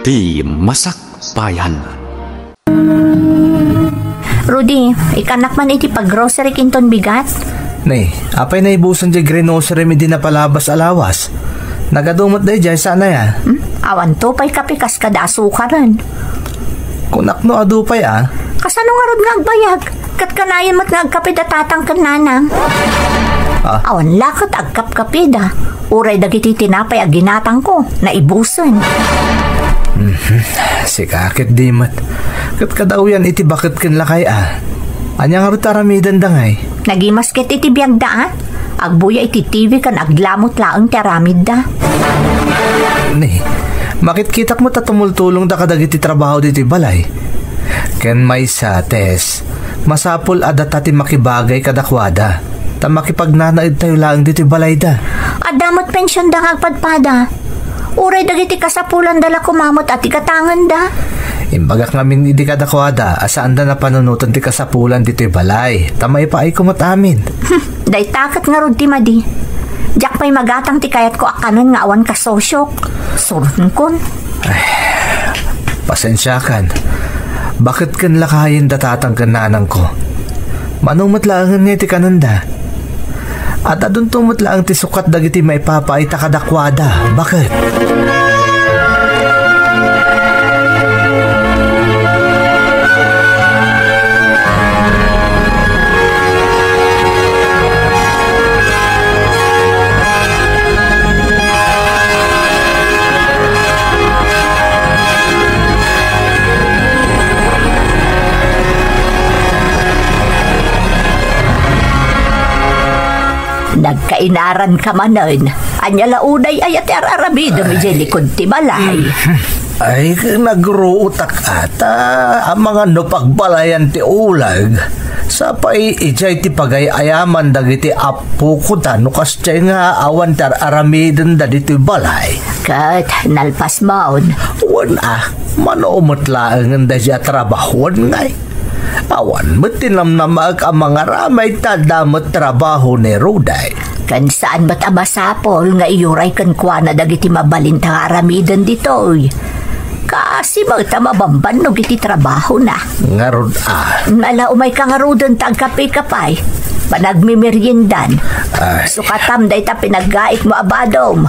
Di Masakbayan. Rudy, ikanak man iti pag-grocery kinton bigat? Nay, apay na ibusan di grocery mi di na palabas alawas. Nagadumot day jay sana ya. Awan to pa'y kapikas kada asukaran. Kunak no adupay Kasano nga rod nga agbayag? Kat kanayan mat nga agkapid tatang kananang. Awan lakot agkap-kapid Uray dagiti tinapay aginatang ko na ibusan. Si kakit di mat. Kat kadaw yan iti bakit kin lakay Anya nga rin taramidan dangay. Nagimasket iti biyag Agbuya iti TV kan aglamot laang taramid da. Ni, makit-kitak mo tatumultulong da kadag iti trabaho diti balay. Ken may sates, masapul adat ati makibagay kadakwada. Ta makipagnanaid tayo laang diti balay da. Adamot pensyon da agpadpada. Uray dagiti kasapulan dala kumamot at ikatangan da. Imbagak ngamin idi kadakwada, asaan da na panunutan ti kasapulan diti balay. Tamay pa ay kumot amin. Day takat nga rod ti madi. Diyak pa'y magatang ti kayat ko akanon nga awan kasosyok. Surun kon. Pasensya kan. Bakit kan lakayin datatang kananang ko? Manumot laangan nga ti kananda. At adun tumot laang ti sukat dagiti may papay takadakwada. Bakit? Nagkainaran ka manon. Anya lauday ay ati ararabido mi jay likod ti balay. Ay, nagruutak ata ang mga napagbalayan ti ulag. Sapay ijay ti pagayayaman dagiti apo ko ta nukas tiyay nga awan tar aramidon da diti balay. Kat, nalpas maon. Wan manoomot laangan da siya trabahon ngay. Awan mo tinamnamag ang mga ramay tadamot trabaho ni Ruday. Kan saan ba't abasapol nga iyuray kan kwa na dagiti mabalintang aramidan ditoy. Kasi magta mabamban no giti trabaho na. Ngarod Nala umay ka ngarudan tagkapay-kapay. Panagmimeriendan. Sukatam day ta pinaggaik mo abadom.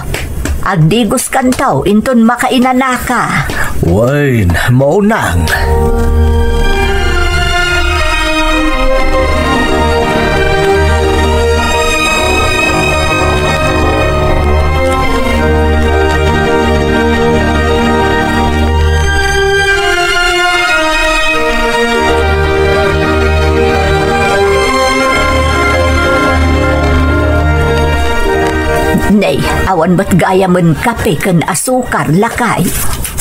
Agdigos kantaw inton makainanaka. Wain, maunang. Nay, awan ba't gaya man kape kan asukar lakay?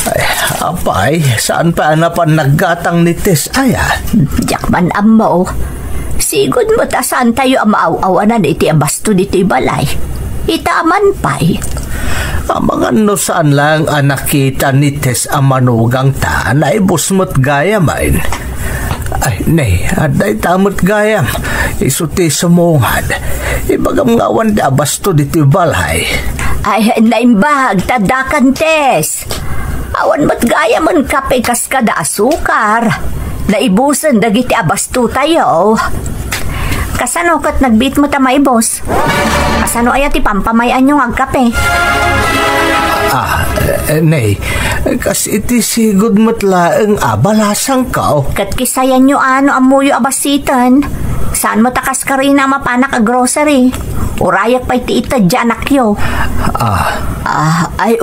Ay, apay, saan pa napan naggatang ni Tess aya? Diyak man amaw. Sigod mo ta saan tayo amaaw-awanan iti abasto dito balay. Itaman pa'y. Ang mga no saan lang nakita ni Tess ang manugang ta na ibus mo't gaya main. Ay, nay, aday tamot gayam. Isuti sumungad. Ibagam ngawan da basto dito balay. Ay, naimbag, tadakan Tess. Awan mat gaya man kape kaskada asukar. Naibusan dagiti abasto tayo. Kasano kat nagbit mo tamay, boss? Kasano ay ati pampamayan yung agkape? Nay, kas iti sigod matlaang balasang kao. Kat kisayan nyo amuyo abasitan. Saan mo takas ka rin na mapanak a grocery? Urayak pa iti itadya anak yo. Ay,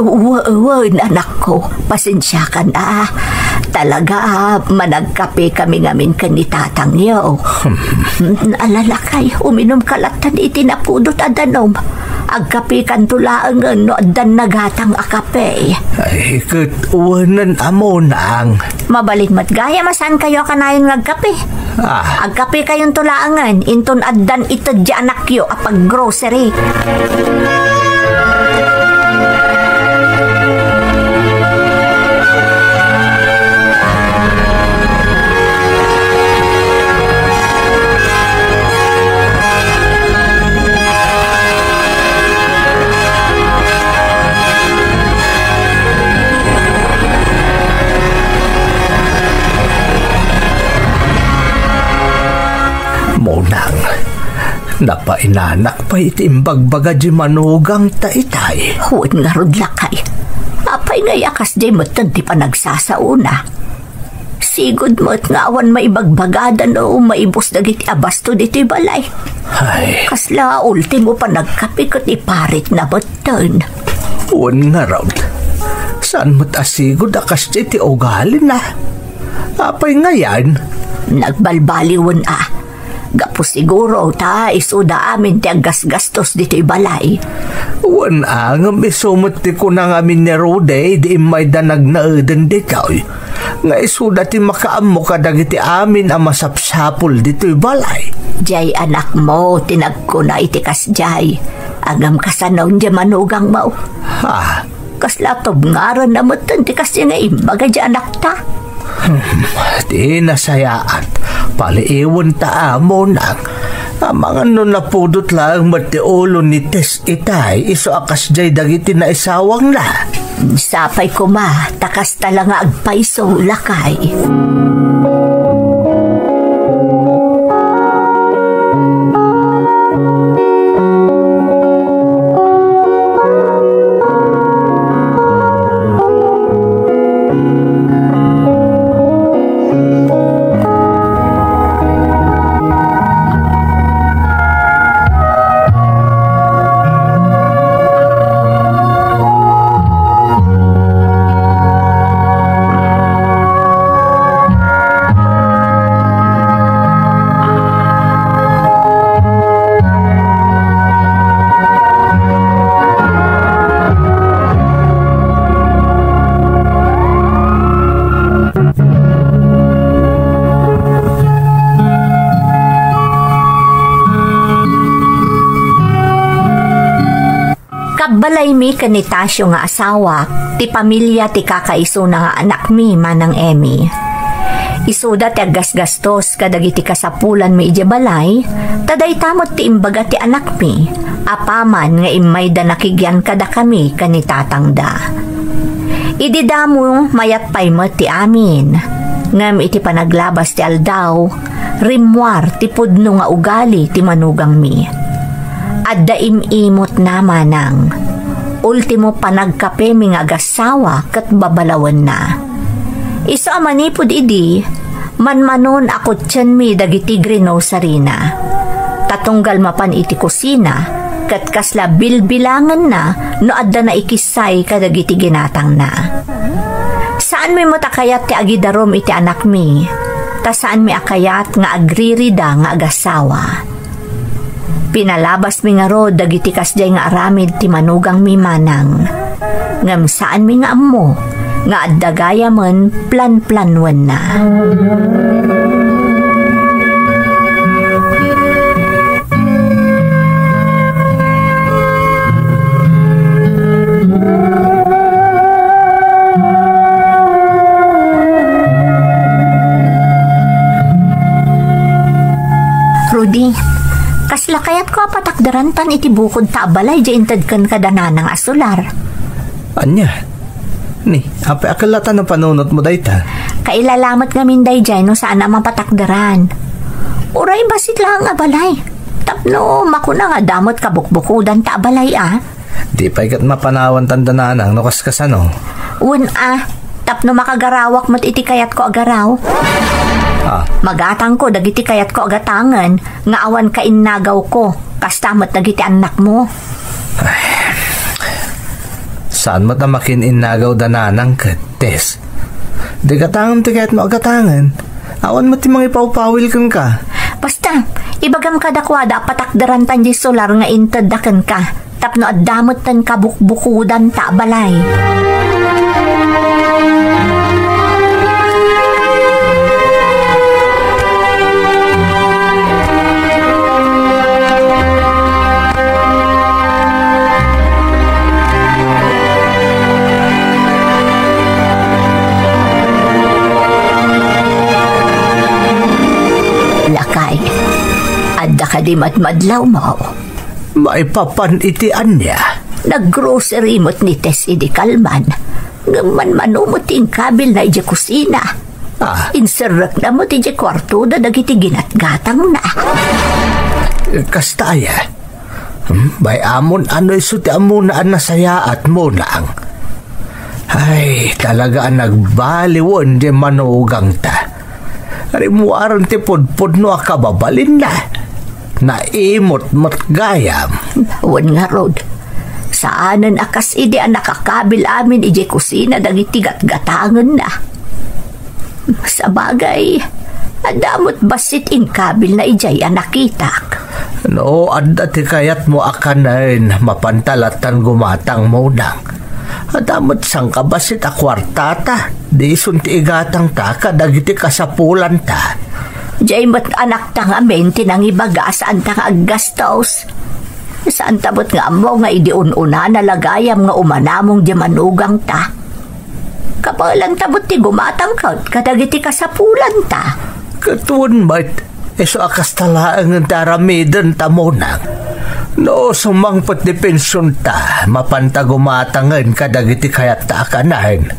anak ko. Pasensya ka na. Talaga, managkape kami ngamin kanitatang yo. Alalakay, uminom kalatan itinapudot adanom. Agkape kan tulaang no adan nagatang akape. Ay, katuwanan amo naang. Mabalit mat gaya masan kayo kanayon ngagkape. Agkape kayong tulaangan, inton adan itadya anak yo apag grocery. Napainanak pa iti imbagbaga di manugang ta itay. Huwag nga rod lakay. Apay nga yakas di mo't ti pa nagsasauna. Sigod mo't nga awan maibagbagadan o maibos dagiti abasto dito'y balay. Ay. Kasla ultimo pa nagkapikot iparit na batan. Huwag nga rod. Saan mo't asigod akas iti ugali na? Apay nga yan? Nagbalbaliwan Gapo siguro ta isuda amin ti aggasgastos dito'y balay. Wan ang misumot ti ko na amin ni Rode di may danag na eden dito'y. Nga isuda ti makaamo kadagiti amin ang masapsapol dito'y balay. Jay anak mo tinagko na itikas jay. Agam kasanaw niya manugang mo. Ha? Kaslatob ngaran na mo ti kasi nga imbaga dya anak ta. Di nasayaan. Paliiwan ta amo nang mga napudot lang mati ulo ni Tess itay iso akas jay dagiti na isawang na. Sapay ko ma, takas tala nga agpaiso lakay. Balay mi kanitasyo nga asawa, ti pamilya ti kakaiso na nga anak mi manang Emmy. Isuda ti aggasgastos kadagiti kasapulan mi ije balay, taday tamot ti imbaga ti anak mi, apaman nga imay da nakigyan kada kami kanitatang da. Ididamo mayat pay mo ti amin, ngam iti panaglabas ti aldaw, rimwar ti pudno nga ugali ti manugang mi. Adda imimot naman ng ultimo panagkape mi nga agasawa kat babalawan na. Isa amanipod idi, manmanon ako tiyan mi dagiti grocery na. Tatunggal mapan iti kusina, kat kasla bilbilangan na no adda na ikisay kadagiti ginatang na. Saan mi motakayat ti agidarom iti anak mi, ta saan mi akayat nga agririda nga agasawa. Pinalabas mi nga rod dagiti kasjay nga aramid ti manugang mi manang. Ngam saan mi nga ammo nga addagaya man plan-planwan na. Rudy, kasla kayat ko patakdarantan iti bukod ta balay di intad kan kadanan ng asular. Anya? Ni, apay akalatan ng panunot mo dayta? Kailalamat ngamin day dyan no saan namang patakdaran. Uray basit lang nga balay. Tapno, makuna nga damot kabukbukudan ta balay Di pa ikat mapanawan tandananang no kaskasano. Tapno makagarawak mo't iti kayat ko agaraw. Magatang ko dagiti kayat ko agatangan nga awan ka innagaw ko kastamot dagiti anak mo. Saan mo tamakin innagaw dananang Tess? Di katangan ti kayat mo agatangan. Awan mo ti mga ipawpawil kang ka. Basta, ibagam ka dakwada patakdaran tan di solar nga intadakan ka. Tapno addamot tan kabukbukudan ta balay. Kadim at madlaw mo. Maipapan itian niya. Nag-grocery mo't ni Tess idi kalman. Ngaman manumot ting kabil na iji kusina. Inserrak na mo't iji kwarto na dagiti ginatgatang na. Kastaya. Bay amon ano isuti amuna ang nasayaat mo lang. Ay, talaga nagbaliwon di manugang ta. Ari mo aron ti pudpud no akababalin na. Naimot matgayam. Wan nga rod. Saanan akas idi ang nakakabil amin iji kusina dagiti gat-gatangan na. Sa bagay, adamot basit in kabil na ijay anakitak. No, adda ti kayat mo akanain mapantalatan gumatang mo nang. Adamot sang kabasit a kwartata, di sunti igatang ta kadagiti kasapulan ta. Jay mat anak ta nga menti nang ibaga saan ta nga aggastos. Saan tabot nga mo nga idiun-una na lagayam nga umanamong di manugang ta. Kapalang tabot ti gumatang kaut kadagiti kasapulan ta. Katuon mat. Eso akas talaan ng daramidan ta mo nang. No, sumangpat di pensyon ta, mapantagumatangan kadagiti kayat ta akanahin.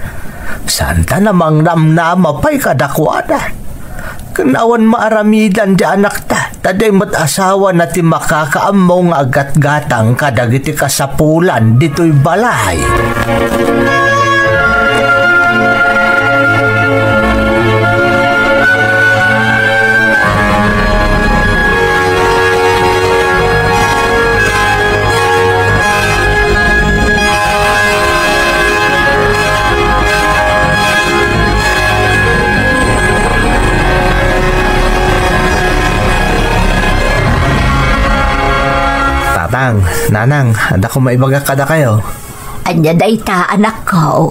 Santa namang namnama pa'y kadakwada. Kanawan maaramidan di anak ta, taday mat-asawa na ti makakaamaw nga agat-gatang kadagiti kasapulan dito'y balay. Nanang, ada ko maibaga kada kayo. Anya day ta, anak ko.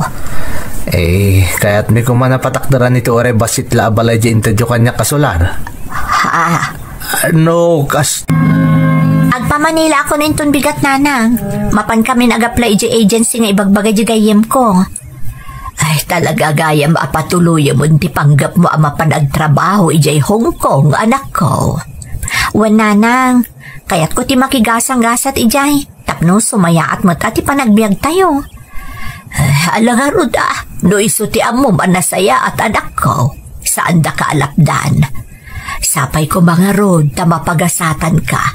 Kaya't may kumanapatakdaran ito ore basit la abalay di intadyo kanya kasular. Ha? Ano, Agpamanila ako nintun bigat, nanang. Mapan kami nag-apply di agency nga ibagbaga di gayem ko. Ay, talaga gayam apatuloy mo di panggap mo ang mapanagtrabaho ijay Hong Kong, anak ko. Wan, nanang. Kaya't ko ti makigasang-gasat ijay. Tapno sumayaat mo't ati panagbiag tayo. Alangarod no iso ti amom anasaya at anak ko. Saan da ka alapdan? Sapay ko mga rod ta mapagasatan ka.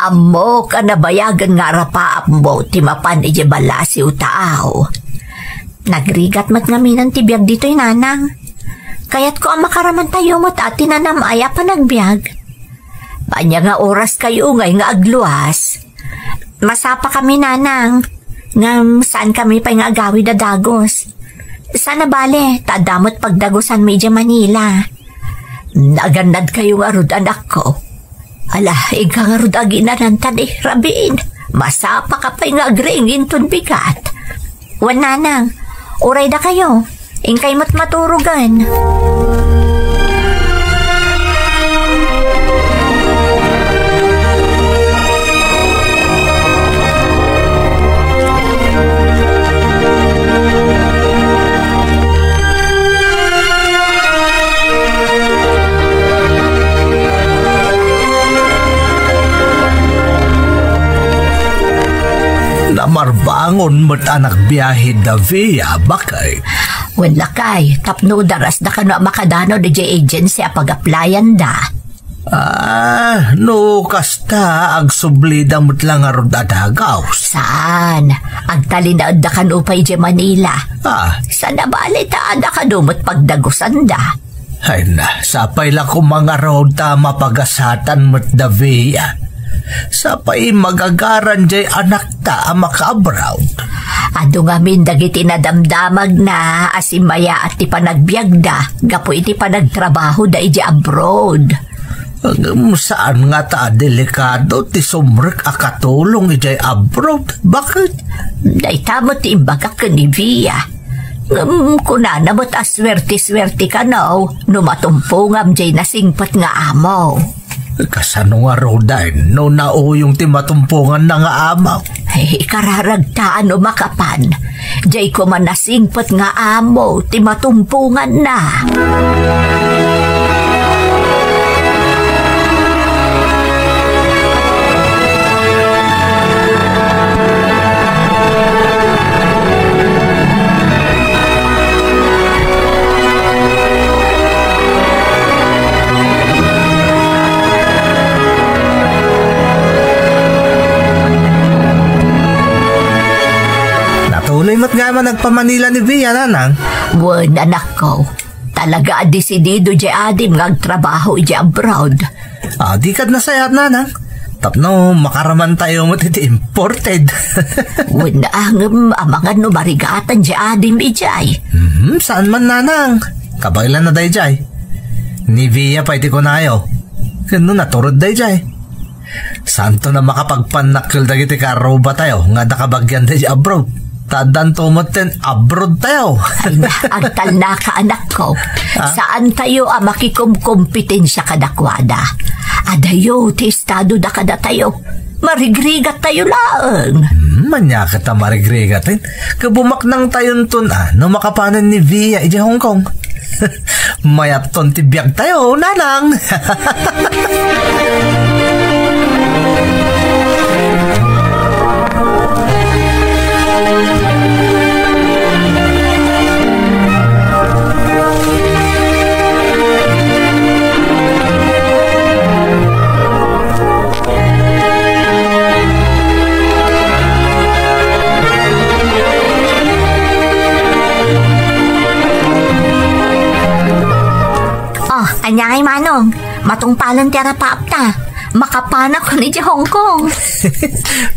Amo ka nabayagan nga rapaap mo ti mapan ije balasi o taaw. Nagrigat mat ngaminan ti biag dito'y nanang. Kaya't ko ang makaraman tayo mo't ati nanamaya panagbiag. Panya nga oras kayo ngay nga agluas. Masapa kami, nanang. Ngam saan kami pa nga agawi da dagos. Sana bale, tadamot pagdagosan medya Manila. Nagandad kayo nga rod, anak ko. Ala, ika nga rod aginanan tadi, rabin. Masapa ka pa nga agringin ton bigat. Wan, nanang, uray da kayo. Ingkay mo't maturugan. Namarbangon mo't anak biyahe da via bakay. Wala kay, tapno daras da ka no makadano da jay agency a pag-applyan da. No kasta agsublida mo't lang arod adagaw. Saan? Agtalinaod da ka no pa jay Manila. Sana bali ta da ka no mo't pagdagusan da. Ay na, sapay lang kung mga road ta mapagasatan mo't da via. Sapay magagaran jay anak ta ang makaabroad. Ado nga min dagiti nadamdamag na asimaya at ti panagbiag da. Gapo iti panagtrabaho da iti abroad. Saan nga ta delikado ti sumrek akatulong iti abroad? Bakit? Daitamo ti imbaga ka ni Via. Kunana mo't aswerte-swerte ka no matumpungam jay nasingpat nga amo. Kasano nga rodain no nauyong ti matumpungan na nga amaw? Kararagtaan o makapan. Jay ko man nasingpat nga amo ti matumpungan na. mo't nga man nagpamanila ni Via, nanang? Wan, anak ko. Talaga desidido di adim ngagtrabaho di abroad. Di kad nasayat, nanang. Tapno, makaraman tayo mo't iti imported. Wan, amangan no barigatan di adim ijay. Saan man, nanang? Kabailan na day jay. Ni Via pa iti ko na ayo. Kano naturod day jay. Santo na makapagpanakil dagiti karo ba tayo nga nakabagyan day abroad. Tadan tumoten abroad tayo. Ay na, agtal na ka anak ko. Saan tayo makikumkumpitensya kadakwada? Adayo, ti estado da kada tayo. Marigrigat tayo lang. Manyakat na marigrigatin. Kabumaknang tayon tun no makapanan ni Via iji Hong Kong. Mayat ton tibiyag tayo, nanang. Anyangay manong, matungpalan tiyara paapta. Makapana ko ni di Hong Kong.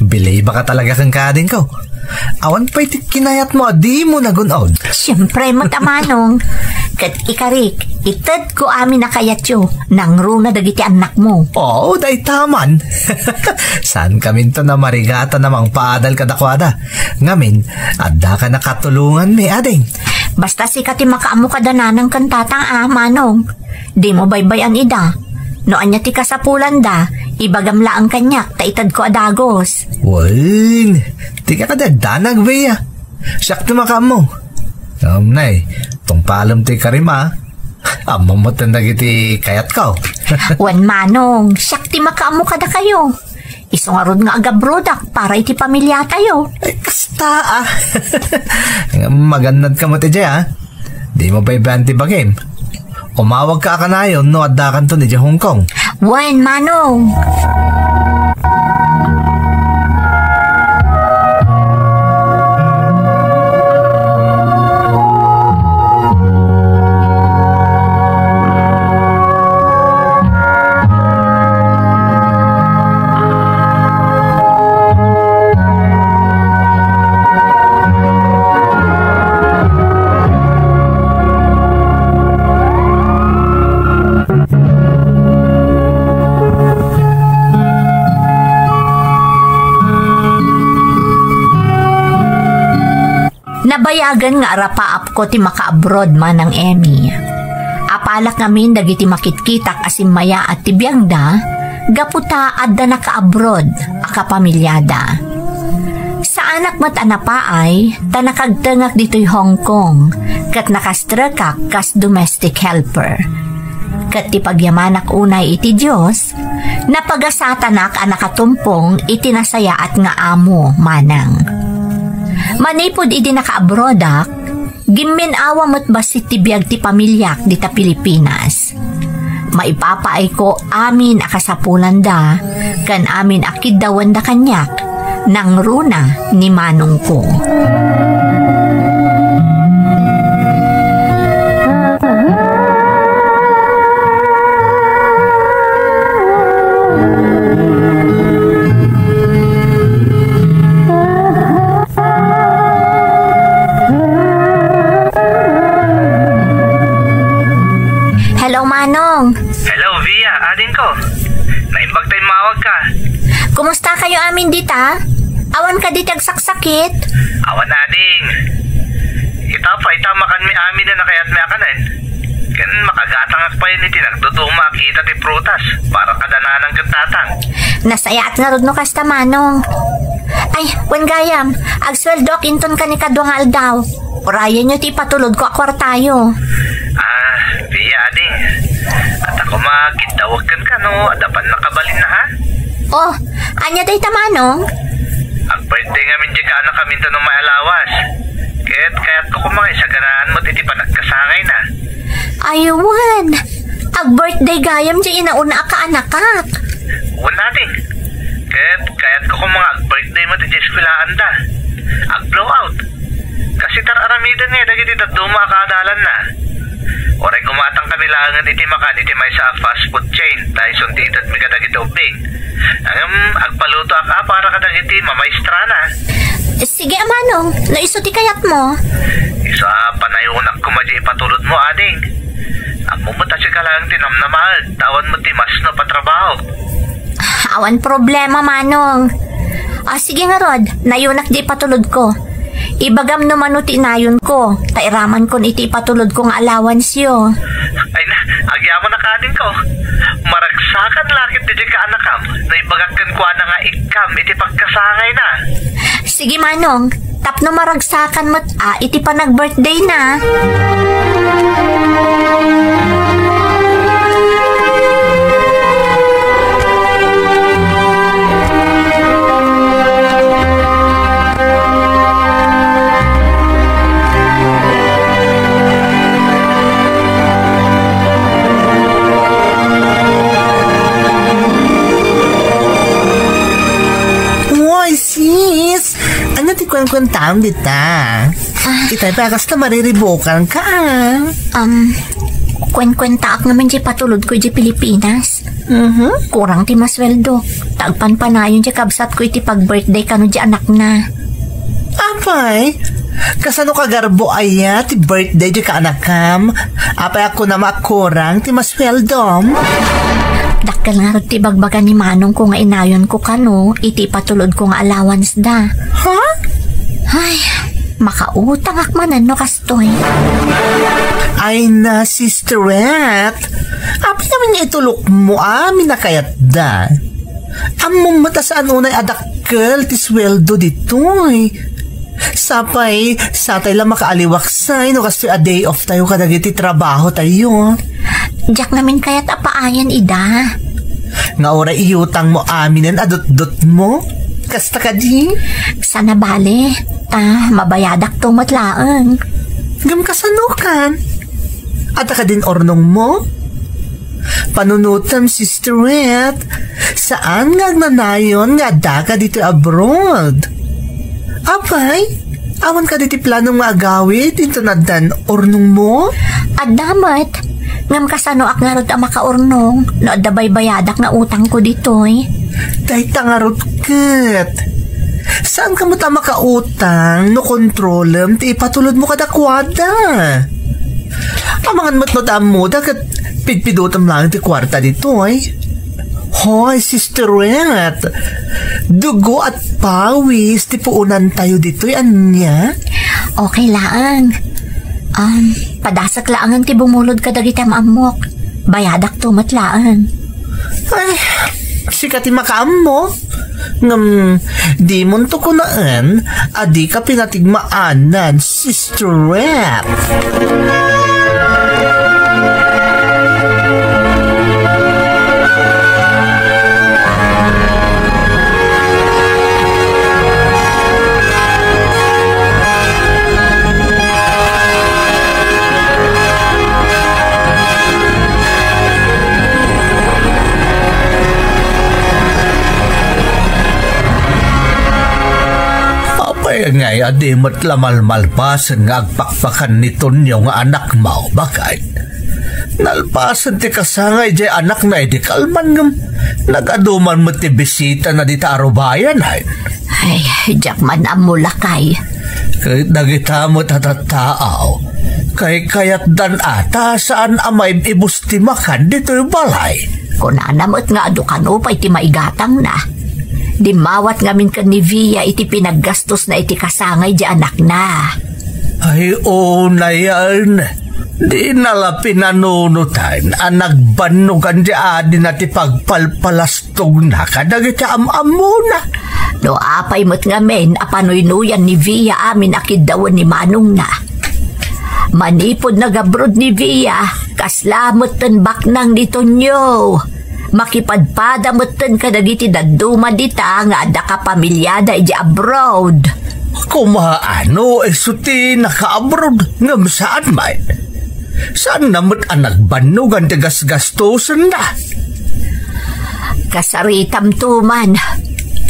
Bilay ba ka talaga kang kading ko? Awan pa iti kinayat mo, di mo nagunod. Siyempre mo tamanong. Kat ikarik, itad ko amin na kayatyo nang runa dagiti anak mo. Oo, day taman. Saan kami to na marigata namang paadal kadakwada? Ngamin, adda ka nakatulungan mi ading. Basta si kati makaamu ka dananang kantatang manong. Di mo baybayan ida. No anya ti kasapulan da, ibagamla ang kanyak, taitad ko adagos. Wala, di ka kadagdanag, Via. Siyak tumakam mo. Nay, tong palam ti karima. Amang mo tandag iti kayat ko. Wan manong, siyak ti makaamu kada kayo. Isungarod nga agabrodak para iti pamilya tayo. Ay, kasta Magandad ka mo ti Jaya. Di mo baybayan ti bagim. Umawag ka akanayon no addakan to ni Hong Kong. Wan, manong. Nabayagan nga arapaap ko ti maka-abroad man ng Emmy. Apalak ngamin dagiti makitkitak asim maya at tibiyagda, gaputa adda naka-abroad akapamilyada. Sa anak mat anapa ay, tanakagtangak dito'y Hong Kong, kat nakastrakak kas domestic helper. Kat ti pagyamanak unay iti Diyos, napagasatanak ang nakatumpong itinasaya at nga amo manang. Manipod idi naka-abrodak, gimmin awa mo't basit ti biyag ti pamilyak di ta Pilipinas. Maipapaay ko amin akasapulan da, kan amin akiddawan da kanyak, nang runa ni manong ko. Hello, Via. Adin ko. Naimbag tayong mawag ka. Kumusta kayo amin dita? Awan ka ditag saksakit? Awan ading. Itamakan mi amin na nakayat mi akanan. Kan makagatangak pa yun iti nagdudong makita ti prutas para kadananang kantatang. Nasayat nga rod no kasta manong. Ay, wen gayam, agsweldok inton ka ni kadwang aldaw. Urayan nyo ti patulod ko akwartayo. Via ading. At ako makitawagkan ka no, adapan nakabalin na ha? Oh, anya day tamanong? Ang birthday nga min di ka anak kami to nung maalawas. Kaya't ko kumangay sa ganahan mo titi pa nagkasangay na. Aywan, ag birthday gayam di inauna ka anakak. Uwan natin. Kaya't ko kumangay ag birthday mo titi eskwilaan da. Ag blowout. sitar aramidan nga dagiti daduma kaadalan na. Oray gumatang kami langan iti makan iti may sa fast food chain dahil suntitot mi kadagiti ubing. Agpaluto aka para kadagiti mamaistra na. Sige, Manong. Naiso ti kayat mo. Iso panayunak ko madya ipatulod mo, ading. Ang mumuta siya ka lang tinamnamahal. Tawan mo ti mas no patrabaho. Awan problema, Manong. Sige nga, Rod. Nayunak di patulod ko. Ibagam no mano ti nayon ko. Tairaman kon iti patulod kong allowance yo. Ay na, agya mo na kading ko. Maragsakan lakit di ka anakam. Na ibagakan ko na nga ikam iti pagkasangay na. Sige, Manong. Tapno maragsakan mo't iti pa nag-birthday na. Sis, ano ti kwan-kwan dita? Kita pa kas na mariribukan ka. Kwen-kwenta ak naman di patulod ko di Pilipinas. Kurang ti masweldo. Tagpan pa na yun di kabsat ko iti pag-birthday kano di anak na. Apay, kasano ka garbo aya ti birthday di ka anakam? Apay ako na makurang ti masweldom. Dakkel nga ti bagbagan ni Manong ko nga inayon ko kano, iti patulod ko nga allowance da. Ha? Ay, makautang akmanan no kastoy. Ay na, sisterette. Api namin itulok mo, minakayat da. Among mata saan unay adakkel ti sweldo ditoy. Sapay, satay lang makaaliwaksay no kasi a day off tayo kadagiti trabaho tayo. Diyak namin kaya't apaayan, ida. Nga oray iyutang mo aminin adot-dot mo? Kasta ka di? Sana bale, mabayadak tumatlaan. Gam kasanukan? At ka din ornong mo? Panunutam, sisterette. Saan nga nanayon nga daga dito abroad? Apay, awan ka diti planong maagawit into na dan ornong mo? Adamat. Ngam kasano ak nga rod ang makaurnong, no adabay bayadak na utang ko ditoy. Dahil tangarot kat. Saan ka mo ta makautang no kontrolem ti ipatulod mo kadakwada? Amangan mo't mo dagat pidpidutam lang ti kwarta ditoy. Hoy, sisterette. Dugo at pawis ti puunan tayo ditoy, anya? Okay lang. Padasak laangan ti bumulod ka dagiti amok. Bayadak tumatlaan. Ay, sikati makaam mo. Di mo to kunaan, adi ka pinatigmaanan, sisterette. Ngay adi mo't lamalmalpasan nga agpakpakan nito niyo nga anak mo, bakit? Nalpasan ti kasangay di anak na di kalman ng nagaduman mo ti bisita na di tarubayan, ay? Ay, diyak man amulakay. Kahit nagita mo tatataaw, kay kayat dan ata saan amay ibustimakan dito yung balay. Kung nanamot nga adukan upay ti maigatang na. Di mawat ngamin ka ni Via iti pinaggastos na iti kasangay di anak na. Ay, na yan. Di nala pinanunutan ang nagbanugan di adi na ti pagpalpalastog na kadagita am-amo na. No apay mo't ngamin apanoy-nuyan ni Via amin akidawan ni Manong na. Manipod nagabrod ni Via kaslamot tan baknang dito nyo. Makipadpada mo't kadagiti daduma dita nga ada ka pamilyada iji abroad. Kumaano suti naka-abroad nga saan may? Saan namot ang nagbanugan tigas-gastosan na? Kasaritam tuman.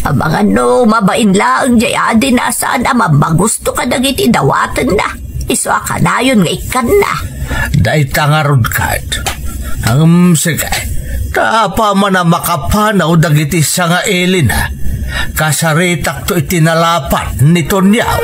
Abang ano, mabain lang, jaya din na saan ama magusto ka dagiti dawatan na. Iswa ka na yun nga ikan na. Dahil tangarod kat. Sige, taapa man na makapanaw dagiti sa nga elin ha. Kasaritak to itinalapat ni Tonyaw.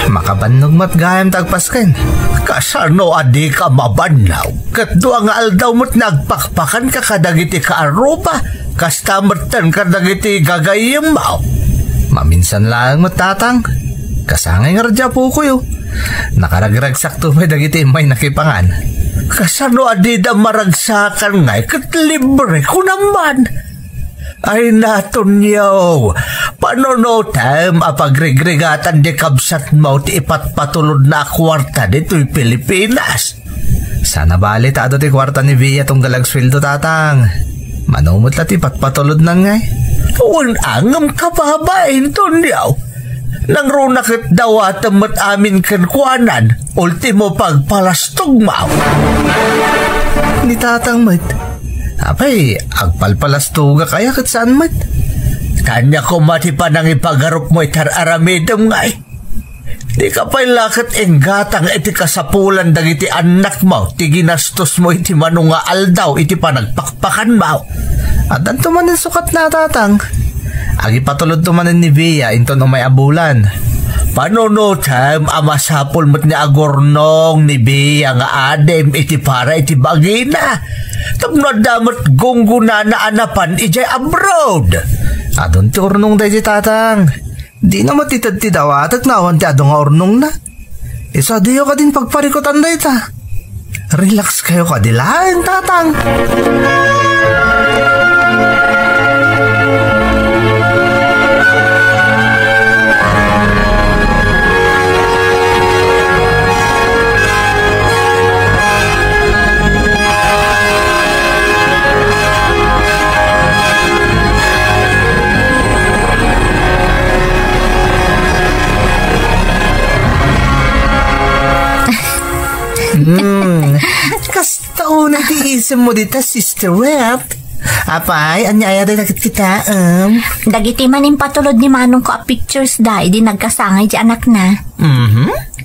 Makabannog mat gayam tagpasken. Kasano adi ka mabanaw? Katdo ang aldaw mo't nagpakpakan ka kadagiti ka arupa. Kastamatan kadagiti gagayam mo. Maminsan lang matatang. Kasangay nga radya po ko yun. Nakaragragsak to may dagiti may nakipangan. Kasano adi da maragsakan ngay kat libre ko naman. Ay naton yaw, paano time apagregregatan di kabsat mo ti ipatpatulod na kwarta dito'y Pilipinas? Sana bali tato ti kwarta ni Via tong galagsweldo tatang. Manumot la ti patpatulod na ngay. Uwan angam kababain ton yaw. Nang runakit daw atamat amin kankwanan, ultimo pagpalastog mo. Ni tatang mat. Apay, agpalpalastuga kaya kat saan mat? Kanya ko mati pa nang ipagarup mo itararamidam nga eh. Di ka pa'y lakat enggatang iti kasapulan dagiti anak mo, ti ginastos mo iti manunga aldaw, iti panagpakpakan mo. At anto man ang sukat na tatang. Agi patulod tumanin ni Via, inton umay abulan. Paano time amasapol mo't ni agornong ni Via nga adem iti para iti bagina. Tapno damat gungguna na anapan ijay abroad. Adon ti urnong dahi tatang. Di na matitad ti dawatag na awan ti adong nga urnong na. Isa diyo ka din pagparikotan dahi ta. Relax kayo ka dilaan tatang. Kastaw na tiisim mo dita, Sister Rep. Apay, anyaya day nakit kita, Dagiti manin patulod ni Manong ko a pictures day, di nagkasangay di anak na.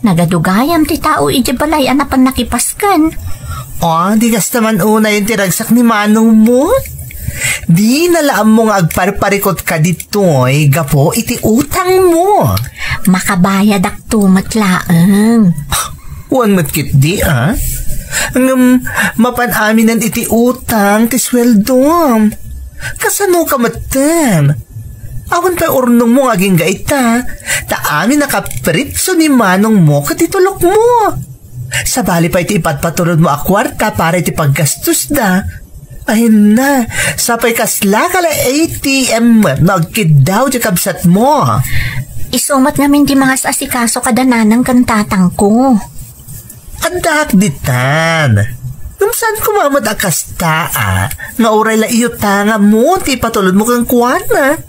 Nagadugayam ti tao, iji balay anapan nakipaskan. Di kasta man una yung tiragsak ni Manong mo. Di nalaam mong agparparikot ka dito'y gapo iti utang mo. Makabayad ak tumatlaang. Huwag matkit di, mapanaminan iti utang, ti sweldom. Kasano ka matan? Awan pa urnong mo aging gaita. Taamin nakapritso ni Manong mo katitulok mo. Sabali pa iti ipatpatulod mo a kwarta para iti paggastos da. Ay na, sapay kasla kala ATM nagkidaw di kabsat mo. Isumat namin di mga asikaso kadananang kantatang ko. Andak ditan. Saan kumamad akasta nga oray la iyo tanga mo ti patulod mo kang kuwana.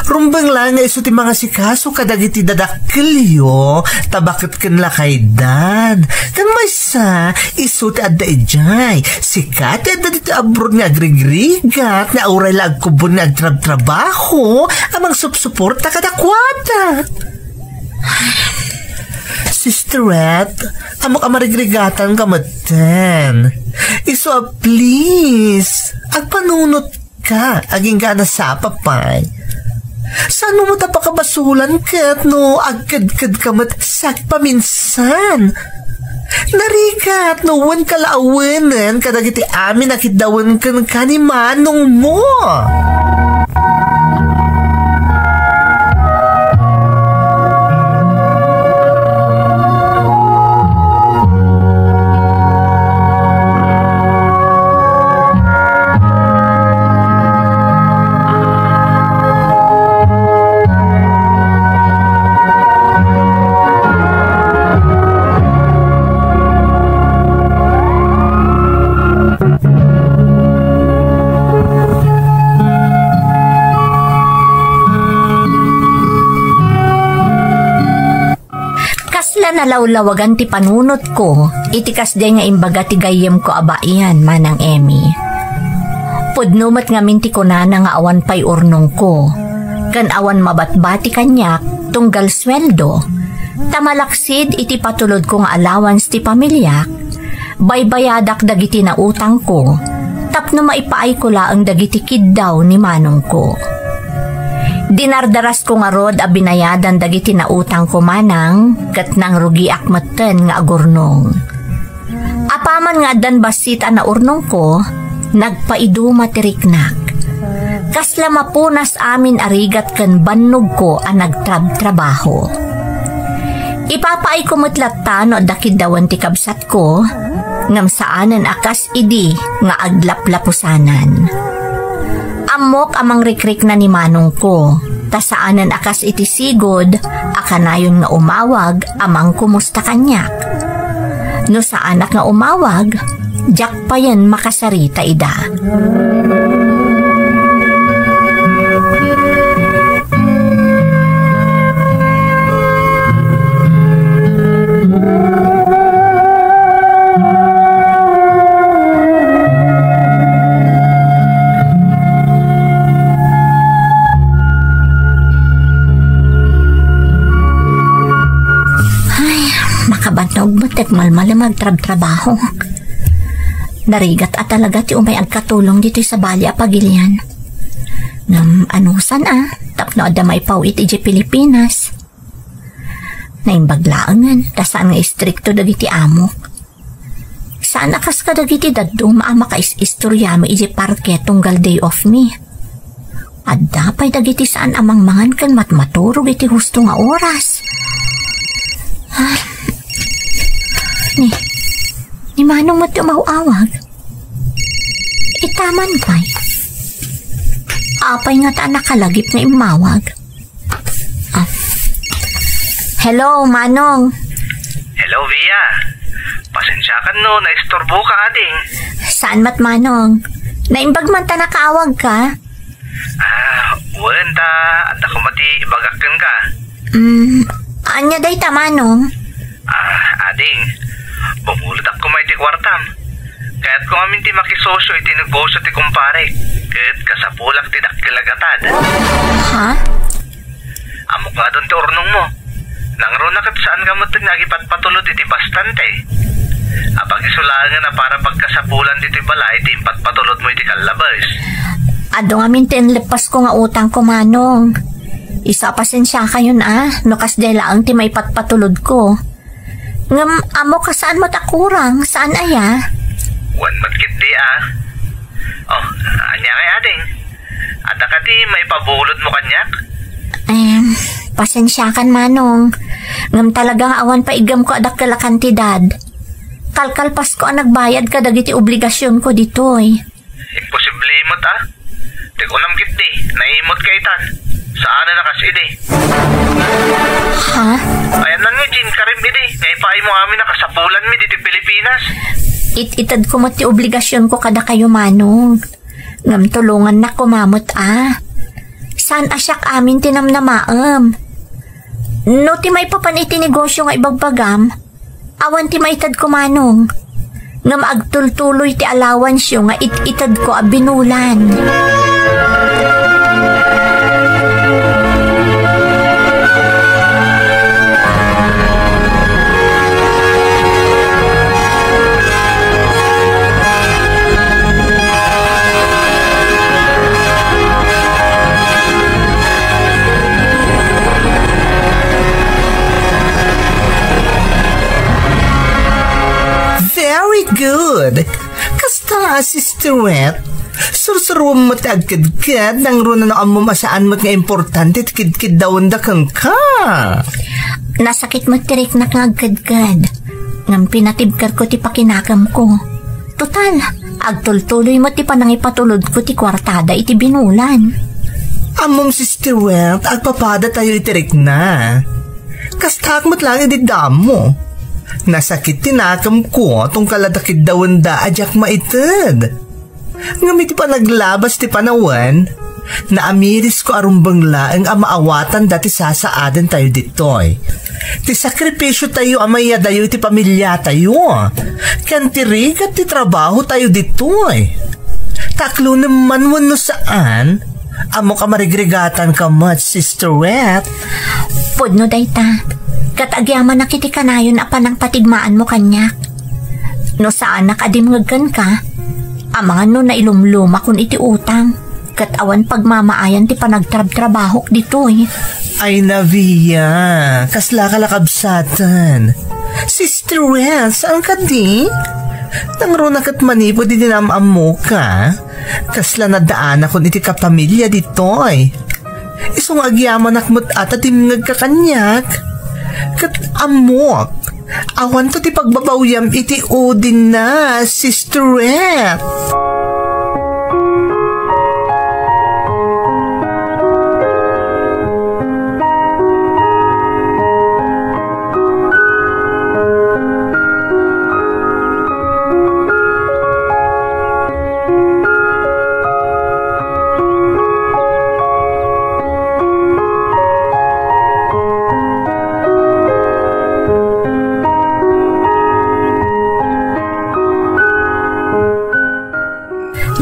Rumbang lang nga iso ti mga sikaso kadagiti dadakilyo tabakit ken la kay dan. Kan maysa iso ti adda ijay sikat adda diti abroad nga agrigrigat nga oray la agkubon nga agtrabaho amang supsuporta kadakwata. Sister Rat, amok amarigregatan ka maten. Iso please, agpanunot ka, aging ka na sa papay. Saan mo tapakabasulan kat no, agkad-kad ka matsak paminsan. Narikat no, wan kalaawanan, kadagiti amin nakitawan kan kanimanong mo. Kasla nalawlawagan ti panunot ko, itikas day nga imbaga ti gayem ko abaian, manang Emmy. Pudnumat nga minti ko na nga awan pa'y urnong ko. Kan awan mabatbati kanyak, tunggal sweldo. Tamalaksid iti patulod kong allowance ti pamilyak, baybayadak dagiti na utang ko, tapno maipaay ko laang dagiti kiddaw ni manong ko. Dinardaras ko nga rod a binayadan dagiti na utang ko manang, kat nang rugi akmaten nga agurnong. Apaman nga dan basita na urnong ko, nagpaiduma tiriknak. Kasla mapunas amin arigat kan bannog ko ang nagtrabaho. Ipapaay ko mutlatta no dakid dawan ti kabsat ko, ngam saanan akas idi nga aglaplapusanan. Amok amang rikrik na ni manong ko, tasaanan akas iti sigod, akanayon nga umawag amang kumusta kanyak. No sa anak nga umawag, jak pa yan makasarita ida. Makabanog mo malmala magtrabaho. Narigat at talaga ti umay agkatulong dito sa bali a pagilian. Ngam anusan tapno adamay paw iti Pilipinas. Naimbaglaangan, tasaan nga istrikto dagiti amok. Saan akas ka dagiti daddo maama ka istorya mo iti parke tunggal day off me. At dapay dagiti saan amang mangan kan matmaturog iti husto nga oras. Ni manong mo tumawawag. Itaman pa'y. Apay nga ta nakalagip na imawag. Hello, Manong. Hello, Via. Pasensya ka no, naistorbo ka ading. Saan mat, Manong? Naimbag man ta nakaawag ka? Wala anda ko mati ibagakan ka. Anya day ta, Manong? Ading, bumulot ako may ti kwartam. Kaya't kung amin ti makisosyo iti negosyo ti kumpare, kaya't kasapulak ti dakilagatan. Ha? Amok nga doon ti urnong mo. Nangro na kat saan ka mo nagipatpatulod iti bastante. Apag isulangan na para pagkasapulan dito bala iti impatpatulod mo iti kalabas. Ado nga mintin lipas ko nga utang ko, Manong. Isa pasensya kayo no kas dela ang ti may patpatulod ko. Ngam amo ka saan mo takurang? Saan aya? Wan matkit di anya kay ading. Ada ka di may pabulod mo kanyak? Pasensya kan, Manong. Ngam talagang awan pa igam ko adak kala kantidad. Kalkalpas ko ang nagbayad ka dagiti obligasyon ko ditoy. Imposible imot Di ko nam kit di, naimot kay tan. Saan na nakasidi? Ha? Ayan lang nga, Jin, karim idi. Naipaay mo amin nakasapulan mi dito Pilipinas. Itad ko mo ti obligasyon ko kada kayo, Manong. Ngam tulungan na kumamot Saan asyak amin tinamnamaam? No ti may papaniti negosyo nga ibagbagam, awan ti maitad ko, Manong. Ngam agtultuloy ti allowance yung nga itad ko binulan. Very good. Kasta, Sister Wet. Sursuruan mo agkad-kad nang runa na amo masaan mo nga importante tikid-kid dawan da kang ka. Nasakit mo tirik na nga agkad-kad. Ngam pinatibkar ko ti pakinakam ko. Total, agtultuloy mo ti panangipatulod ko ti kwartada iti binulan. Amom, Sister Wet, agpapada tayo itirik na. Kastak mo't lang ididam mo. Nasakit tinakam ko tong kaladakid dawan da ajak maitid. Ngamit pa naglabas ti panawan, Naamiris ko arumbang laeng maawatan dati sasaadan tayo ditoy. Ti sakripisyo tayo amaya dayo iti pamilya tayo. Kantirigat ti trabaho tayo ditoy. Taklo naman mo no saan. Amo ka marigregatan ka mat, Sister Wet. Pudno dayta. Katagyaman na kiti kanayon apan ang patigmaan mo kanyak. No saan nakadimngagkan ka, amang no na ilumluma kun iti utang. Katawan pagmamaayan ti panagtrab-trabahok ditoy. Ay Navia, kasla kalakabsatan. Sister Wet, saan ka di? Nangruna kat manipo di dinamam mo ka. Kasla na daan ako iti kapamilya ditoy. Isong agyaman akmot ata timngag kakanyak. Kat amok, awan to ti pagbabawyam iti udin na, Sister Wet.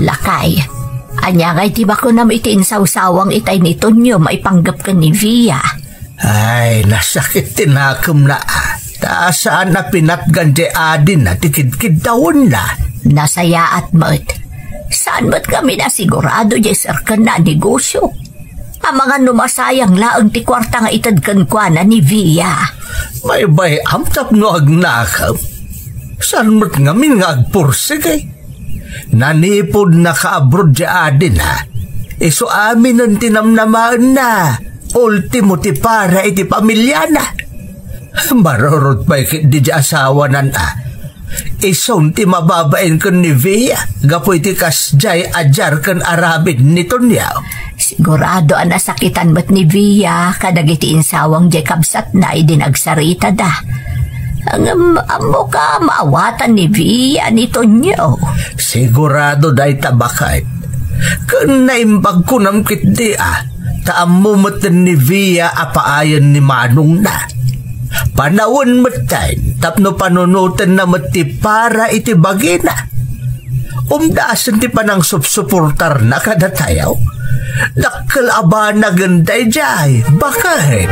Lakay, anyangay ti ba ko na itiin sawsawang itay nito nyo maipanggap ka ni Via? Ay, nasakit tinakam na. Taasaan na pinatgan di adin na tikid-kid daon na. Nasaya at mat. Saan ba't kami na sigurado jesar ka na negosyo? Ang mga numasayang laang ti kwarta nga itadkan kwa na ni Via. May bay amtap no agnakam. Saan mo't ngamin nga agpursig eh? Nanipod na ka-abroad di adin ha. Iso amin ang tinamnamaan na. Ultimo ti para iti pamilya na. Marurot pa ikit di asawa na na. Isong ti mababain kan ni Via. Gapoy ti kasjay ajar kan arabin nito niya. Sigurado ang nasakitan ba't ni Via kadagiti insawang di kabsat na idinagsarita da. Ang amo ka maawatan ni Via nito niyo. Sigurado dahi tabakay. Kung naimbag ko ng kitdi taamumatan ni Via apaayan ni Manong na. Panawon matay, tapno panunutan na mati para iti bagina. Umdaasan ti panang supsuportar na kadatayaw. Nakkalaba na ganday jay, bakit?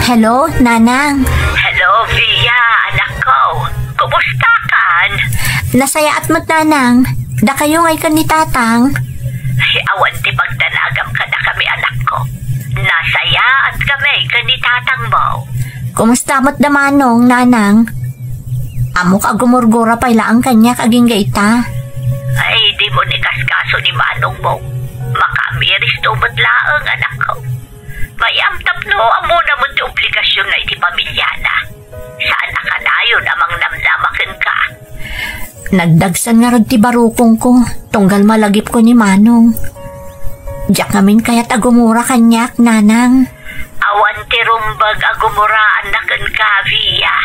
Hello, Nanang. Hello, Via, anak ko. Kumusta kan? Nasaya at mat, Nanang. Da kayo ngay kan ni Tatang. Ay, awan ti pagdanagam ka na kami, anak ko. Nasaya at kami kan ni Tatang mo. Kumusta mat da Manong, Nanang? Amo ka gumurgura pa ilaang kanya kaging gaita. Ay, di mo ni kaskaso ni Manong mo. Makamiris to mo't laang, anak ko. Mayamtap no, amo naman ti obligasyon na iti pamilya na. Saan nakadayon amang namnamakin ka? Nagdagsan nga rod ti barukong ko, tunggal malagip ko ni Manong. Diyak namin kaya't agumura kanyak, Nanang. Awan ti rumbag agumuraan na kan ka, Via.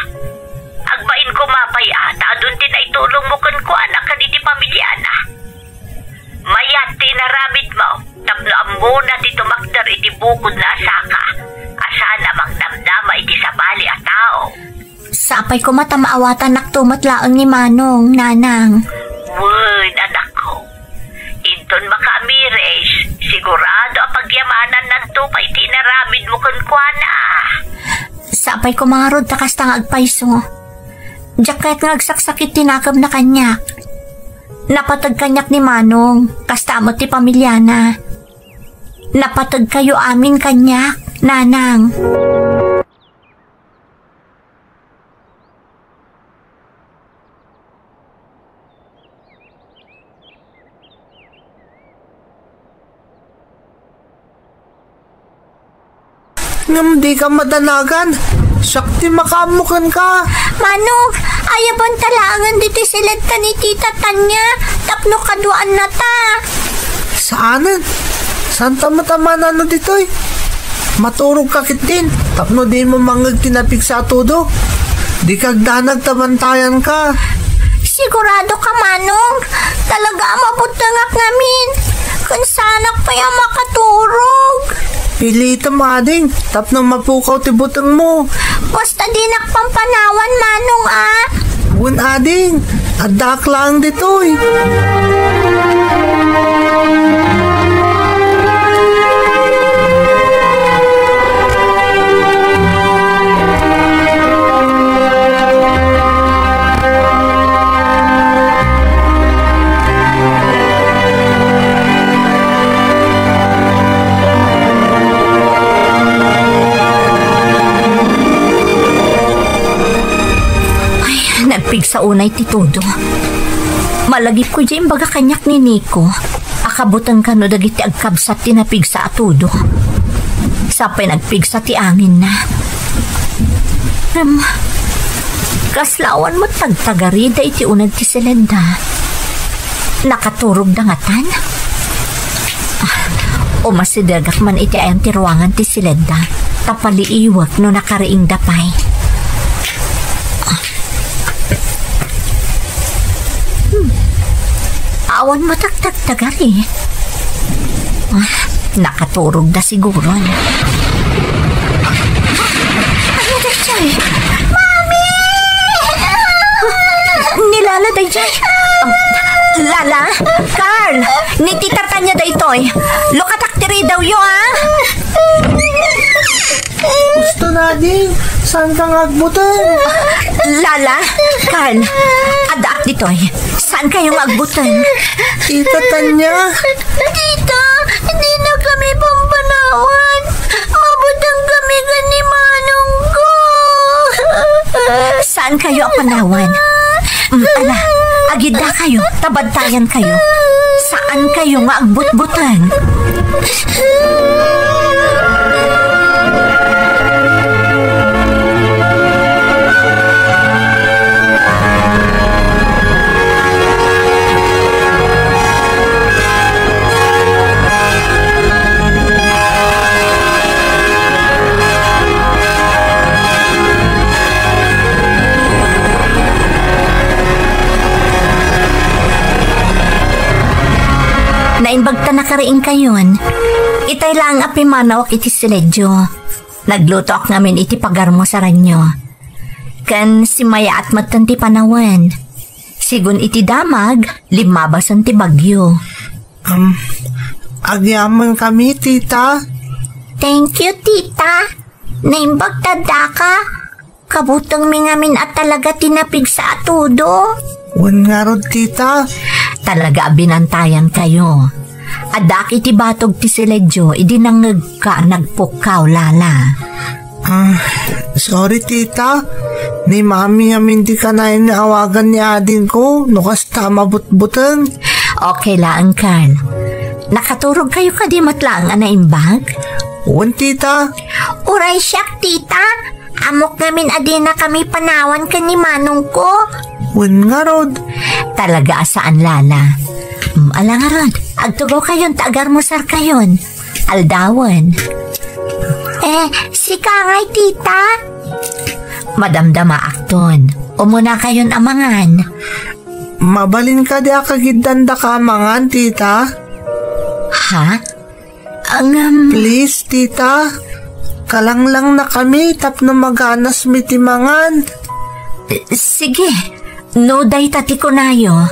Agbain ko mapay ata, dun din ay tulong mo kan ko anak kan iti pamilya na. Mayat ti naramit mo, tapno ammo na ti tumakdar iti bukod na asaka. Asa namang damdama iti sabali a tao. Sapay ko matamaawatan naktumat laang ni Manong, Nanang. Word, anak ko. Ton makaamires, sigurado ang pagyamanan ng tupay tinaramid mo kunkwana. Sapay kumarod takas tang agpayso. Jacket nga agsaksakit tinakab na kanyak. Napatag kanyak ni Manong, kastamot ti pamilyana. Napatag kayo amin kanyak, nanang. Ngam di ka madanagan. Sakti makamukan ka. Manong, ayabang talangan dito silad ka ni Tita Tanya. Tapno kaduan na ta. Saanan? Saan tama-tama na no dito'y? Maturog kakit din. Tapno di mo mangag tinapig sa todo. Di kagdanag tabantayan ka. Sigurado ka, Manong. Talaga mabutangak namin. Kung sanak pa yung makaturog. Pilita mading. Tapno mapukaw ti butang mo. Basta di nakpampanawan, Manong, ah. Gun ading. Adak lang dito'y. Nagpig sa unay ti todo. Malagip ko dyan baga kanyak ni Nico. Akabutan ka no dagiti agkabsat ti napig sa atudo. Sapay nagpig sa ti angin na. Kaslawan mo tagtagari da iti unag ti Selenda. Nakaturog dangatan. O masidagak man iti ayang ti ruangan ti Selenda. Tapaliiwag no nakariing dapay. Awan mo tagtagtagari. Nakaturog na siguro. Ano na siya? Mami! Nilala day dyan. Lala? Carl! Ni Tita Tanya day toy. Lokataktiri daw yo, ha? Gusto na din. Saan kang agbutan? Lala? Carl? Adak ditoy. Saan kayong agbutan? Tita Tanya? Tita, hindi na kami pampanawan. Mabutang kami ni Manong ko. Saan kayo panawan? Ala, agida kayo, tabantayan kayo. Saan kayo nga agbut-butan? Nainbagta na kariing kayon. Itay lang api manawak iti siledyo. Nagluto ak namin iti pagarmo sa ranyo. Kan si Maya at matanti panawan. Sigun iti damag, limabasan ti bagyo. Agyaman kami, tita. Thank you, tita. Naimbagta da ka. Kabutang mi ngamin at talaga tinapig sa atudo. Wan nga rod, tita. Talaga binantayan kayo. Adak iti batog ti siledyo, idi nangag ka nagpukaw, Lala. Sorry, tita. Ni mami ngamin di ka na inaawagan ni adin ko. Nukas tama butbutang. Okay lang, Carl. Nakaturog kayo ka di matlang na imbag? Wan, tita. Uray siyak, tita. Amok namin adi na kami panawan ka ni Manong ko. Wan nga rod. Talaga saan, Lala? Ala nga rod, agtugaw kayon, tagar mo sar kayon. Aldawan. Si Kangay, tita. Madamdama akton. Umuna kayon amangan. Mabalin ka di akagidanda ka amangan, tita. Ha? Please, tita. Kalanglang na kami, tapno maganas mitimangan. Sige. No day tati ko nayo.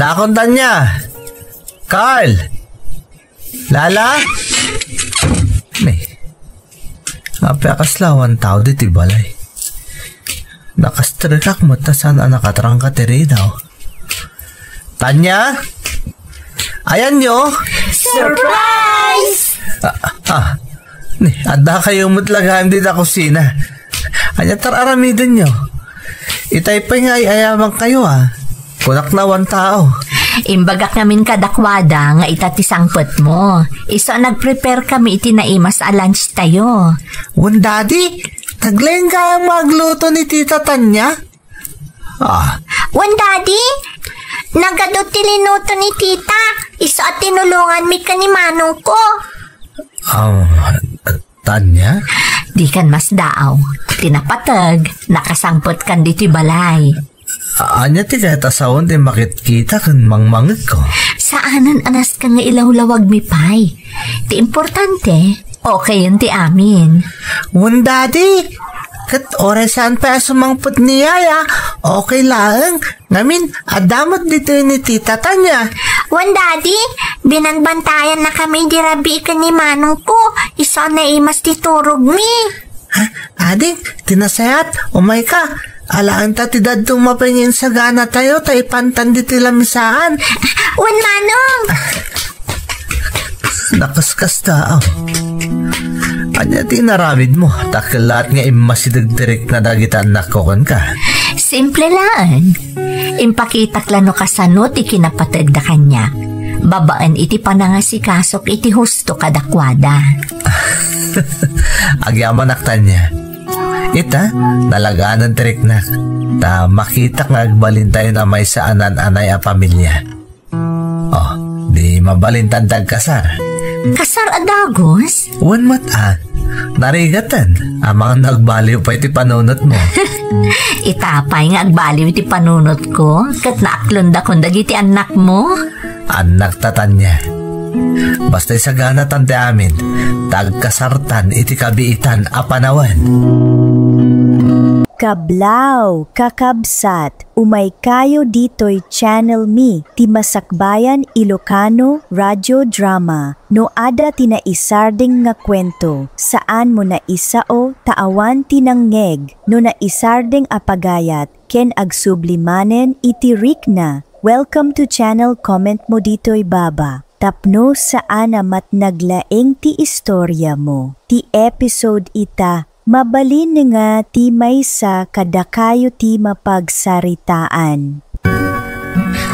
Dakon Tanya. Carl. Lala. May. Apakaslawan tao dito balay. Nakastrikak mo ta sana nakatrang ka tiri daw. Tanya. Ayan nyo. Surprise! Ada kayong mutlagahan dito sa kusina. Anya tararamidan nyo. Itay pa nga ayaman kayo Kunak na 1 tao. Imbagak namin kadakwada nga itatisangpot mo. Iso nag-prepare kami itinaimas a lunch tayo. Wan daddy, taglayin kaya magluto ni Tita Tanya? Wan daddy, nagadot tilinuto ni tita. Iso at tinulungan mi ka ni manong ko. Tanya? Di kan mas daaw. Tinapatag, nakasangpot kan dito'y balay. Anya ti kaya tasawon di makitkita kan mangmangit ko. Saanan anas ka nga ilawlawag mi pay. Ti importante, okay yun ti amin. Wan daddy, kat oresan pa sumangpot niya okay lang. Ngamin, adamot dito ni Tita Tanya. Wan daddy, binagbantayan na kami di rabi ka ni manong ko. Iso na imas titurog mi. Adik, tinasayat, umay ka. Alaan ta ti dadtong mapingin sa gana tayo, tay pantan di tilamisaan. Wan manong! Nakaskas ta, Anya ti naramid mo, takil lahat nga imasidigdirek na dagitan nakokon ka. Simple lang. Impakitak lano kasano ti kinapatag da kanya. Babaan iti panangasikasok iti husto kadakwada. Agyaman aktan niya. Ita, nalagaan tirik na. Ta makita nga agbalin tayo na may saanan-anay a pamilya. Di mabalintan tag kasar. Kasar adagos? Wan mata. Narigatan. Ang mga nagbaliw pa iti panunot mo. Itapay nga agbaliw iti panunot ko. Kat naaklunda kung dagiti anak mo. Anak Tanya. Basta isagana tante amin. Tagkasartan iti kabiitan a panawan. Kablaw, kakabsat, umay kayo dito'y Channel Me, ti Masakbayan Ilocano Radio Drama, no ada tinaisarding nga kwento, saan mo na isao taawan tinanggeg, no naisarding apagayat, ken agsublimanen iti rikna. Welcome to channel comment mo dito'y baba. Tapno saan amat naglaeng ti istorya mo, ti episode ita, mabalin nga ti maysa kadakayo ti mapagsaritaan.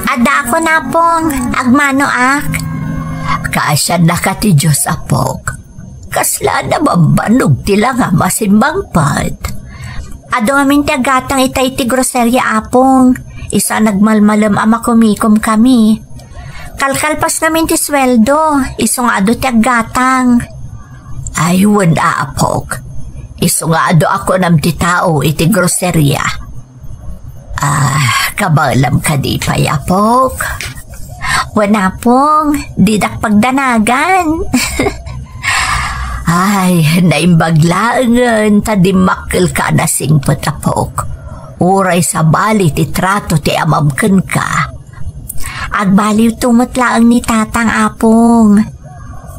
Ada ako na pong, agmano ak. Kaasyan na ka ti Diyos apok. Kasla na mabanog tila nga masimbang pad. Ado amin ti agatang itay ti groserya apong. Isa nagmalmalam ama kumikom kami. Kalkalpas namin ti sweldo. Isong ado ti agatang. Ay, wala apok. Isungado ako ng ti tao iti groserya. Kabalam ka di pa yapok. Wana pong, didak pagdanagan. Ay, naimbaglaangan, tadimakil ka na singpot apok. Uray sa bali ti trato ti amamken ka. Agbaliw tumatlaang ni tatang apong.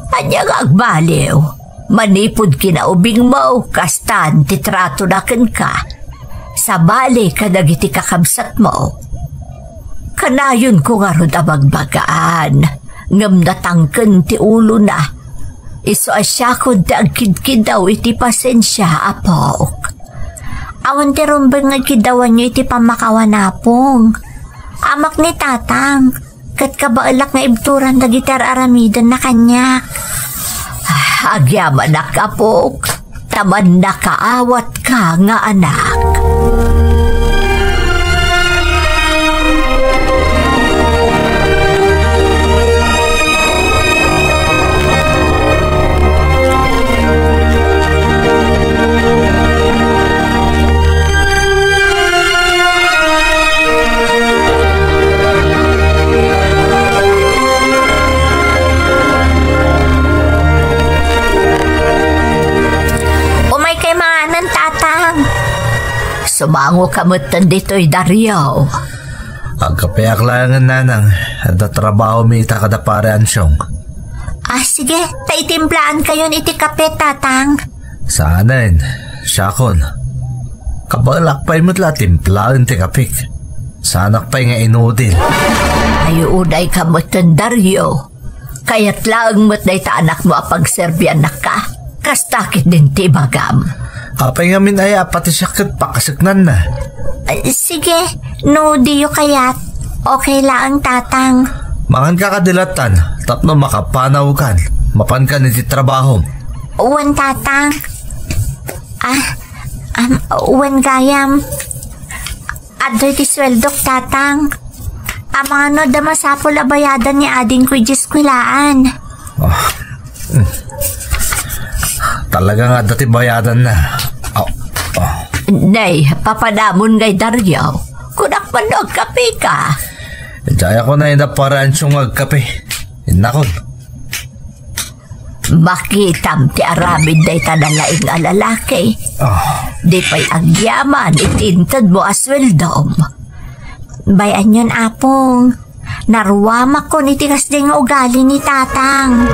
Anyang agbaliw. Manipod kinaubing mo, kastan, titrato na ka. Sa bali, kadagiti kakabsat mo. Kanayon ko nga ron abagbagaan. Ngam natangken ti ulo na. Iso asya ko dagkid-kid daw iti pasensya, apok. Awan ti rumbang nga kidawan nyo iti pamakawanapong. Amak ni tatang, kat kabaalak nga ibturan na gitar aramidan na kanyak. Agyaman na kapok, taman na kaawat ka nga anak. Sumango kamutan dito'y Dario. Agkapayak-langan nanang at trabaho mi ita kada parean siyong. Sige, taitimplaan kayo iti kape, tatang. Saanin, siyakon. Kabalakpay mo't la timplaan ti kapik. Sanak pa'y nga inudil. Ayuunay ka mo't Dario. Kaya't lang mo't na ita anak mo apagserbian na ka. Kastakit din ti bagam. Apay nga minaya pati sakit pakasagnan na. Sige, no diyo kayat. Okay lang, tatang. Mangan ka kadilatan, tapno makapanaw kan. Mapan ka niti trabaho. Uwan, tatang. Uwan gayam. Adoy ti sweldok, tatang. Mga da masapol abayadan ni ading ko iskwilaan. Talaga nga dati bayadan na. Nay, papadamon ngay Dario. Kunak panog kape ka. Daya ko na inaparaan siyong agkape. Inakon. Makitam ti aramid day tanalaing alalaki. Di pa'y agyaman itintad mo asweldom. Bayan yun, apong. Naruwama ko ni tigas din nga ugali ni tatang.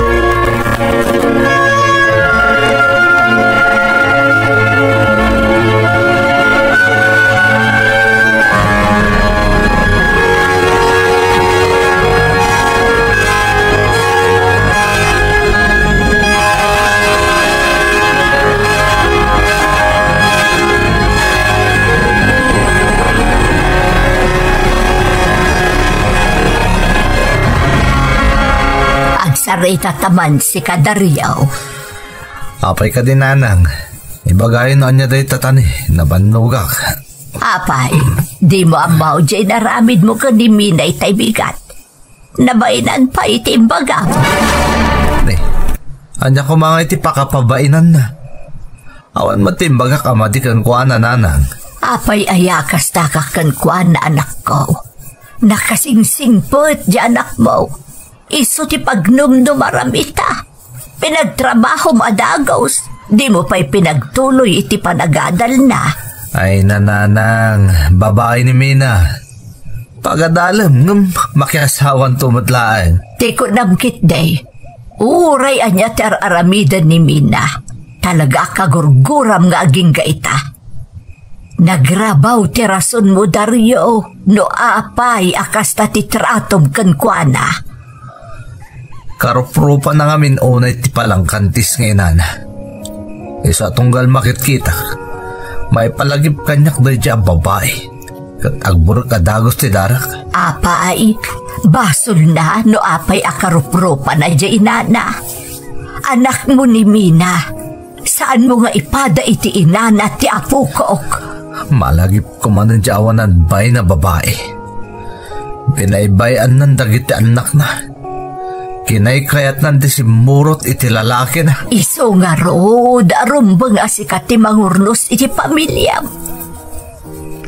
Sarita taman si Dario. Apay ka din nanang. Ibagayin na niya day tatani. Nabanugak. Apay, di mo amaw dyan naramid mo ka ni Minay tay bigat. Nabainan pa iti imbagam. Anya ko mga iti pakapabainan na. Awan matimbagak amadikan ko na nanang. Apay ayakas takakan ko na anak ko. Nakasingsingpot dyan anak mo. Iso ti pagnumdum aramita. Pinagtrabaho madagos. Di mo pa'y pinagtuloy iti panagadal na. Ay nananang, babae ni Mina. Pagadalam ng makiasawan tumatlaan. Di ko namkit day. Uray anya ti aramidan ni Mina. Talaga kagurguram nga aging gaita. Nagrabaw ti rason mo Dario. No apay akas ta ti tratom kankwana. Karupropa na ngamin unay ti palang kantis ngayon. Isa tunggal makit kita. May palagip kanyak doy dyan babae. Kat agburo kadagos ti darak. Apay, basol na no apay akarupropa na dyan inana. Anak mo ni Mina. Saan mo nga ipada iti inana ti apukok? Malagip ko man ang dyawanan bay na babae. Binaybayan ng dagiti anak na. Kinaykayat nanti si Murot iti lalaki na. Iso nga ro, darumbang asikat ti mangurnos iti pamilyam.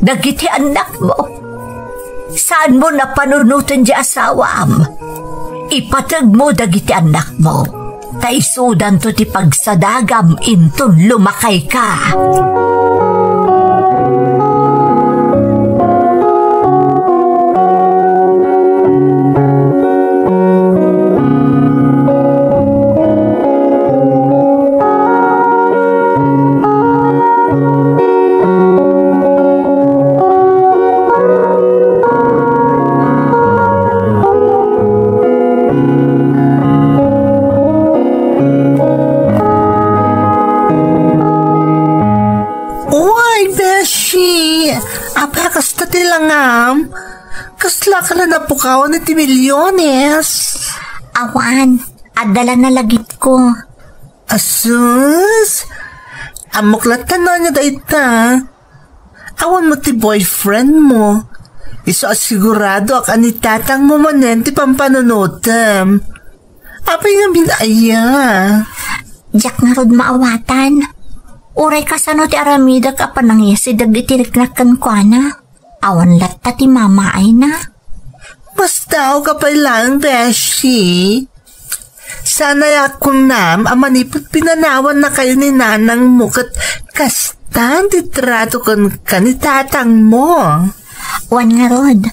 Dagiti anak mo. Saan mo napanunutan di asawam? Ipatag mo dagiti anak mo. Taisudan to ti pagsadagam intun lumakay ka. Kasla ka na napukawan iti milyones. Awan, adala na lagit ko. Asus? Amuklatan na niya daita. Awan mo ti boyfriend mo. Iso asigurado ak anitatang mo manen ti pampanunutem. Apay nga binaya. Diyak nga rod maawatan. Uray kasano ti aramida ka pa nang yasidag itiriknakan ko na. Awan latta ti mama ay na. Basta o kapay lang, Beshi. Sana yakong nam, amanipot pinanawan na kayo ni nanang mo kat kastan ti trato kan kanitatang mo. Wan nga rod,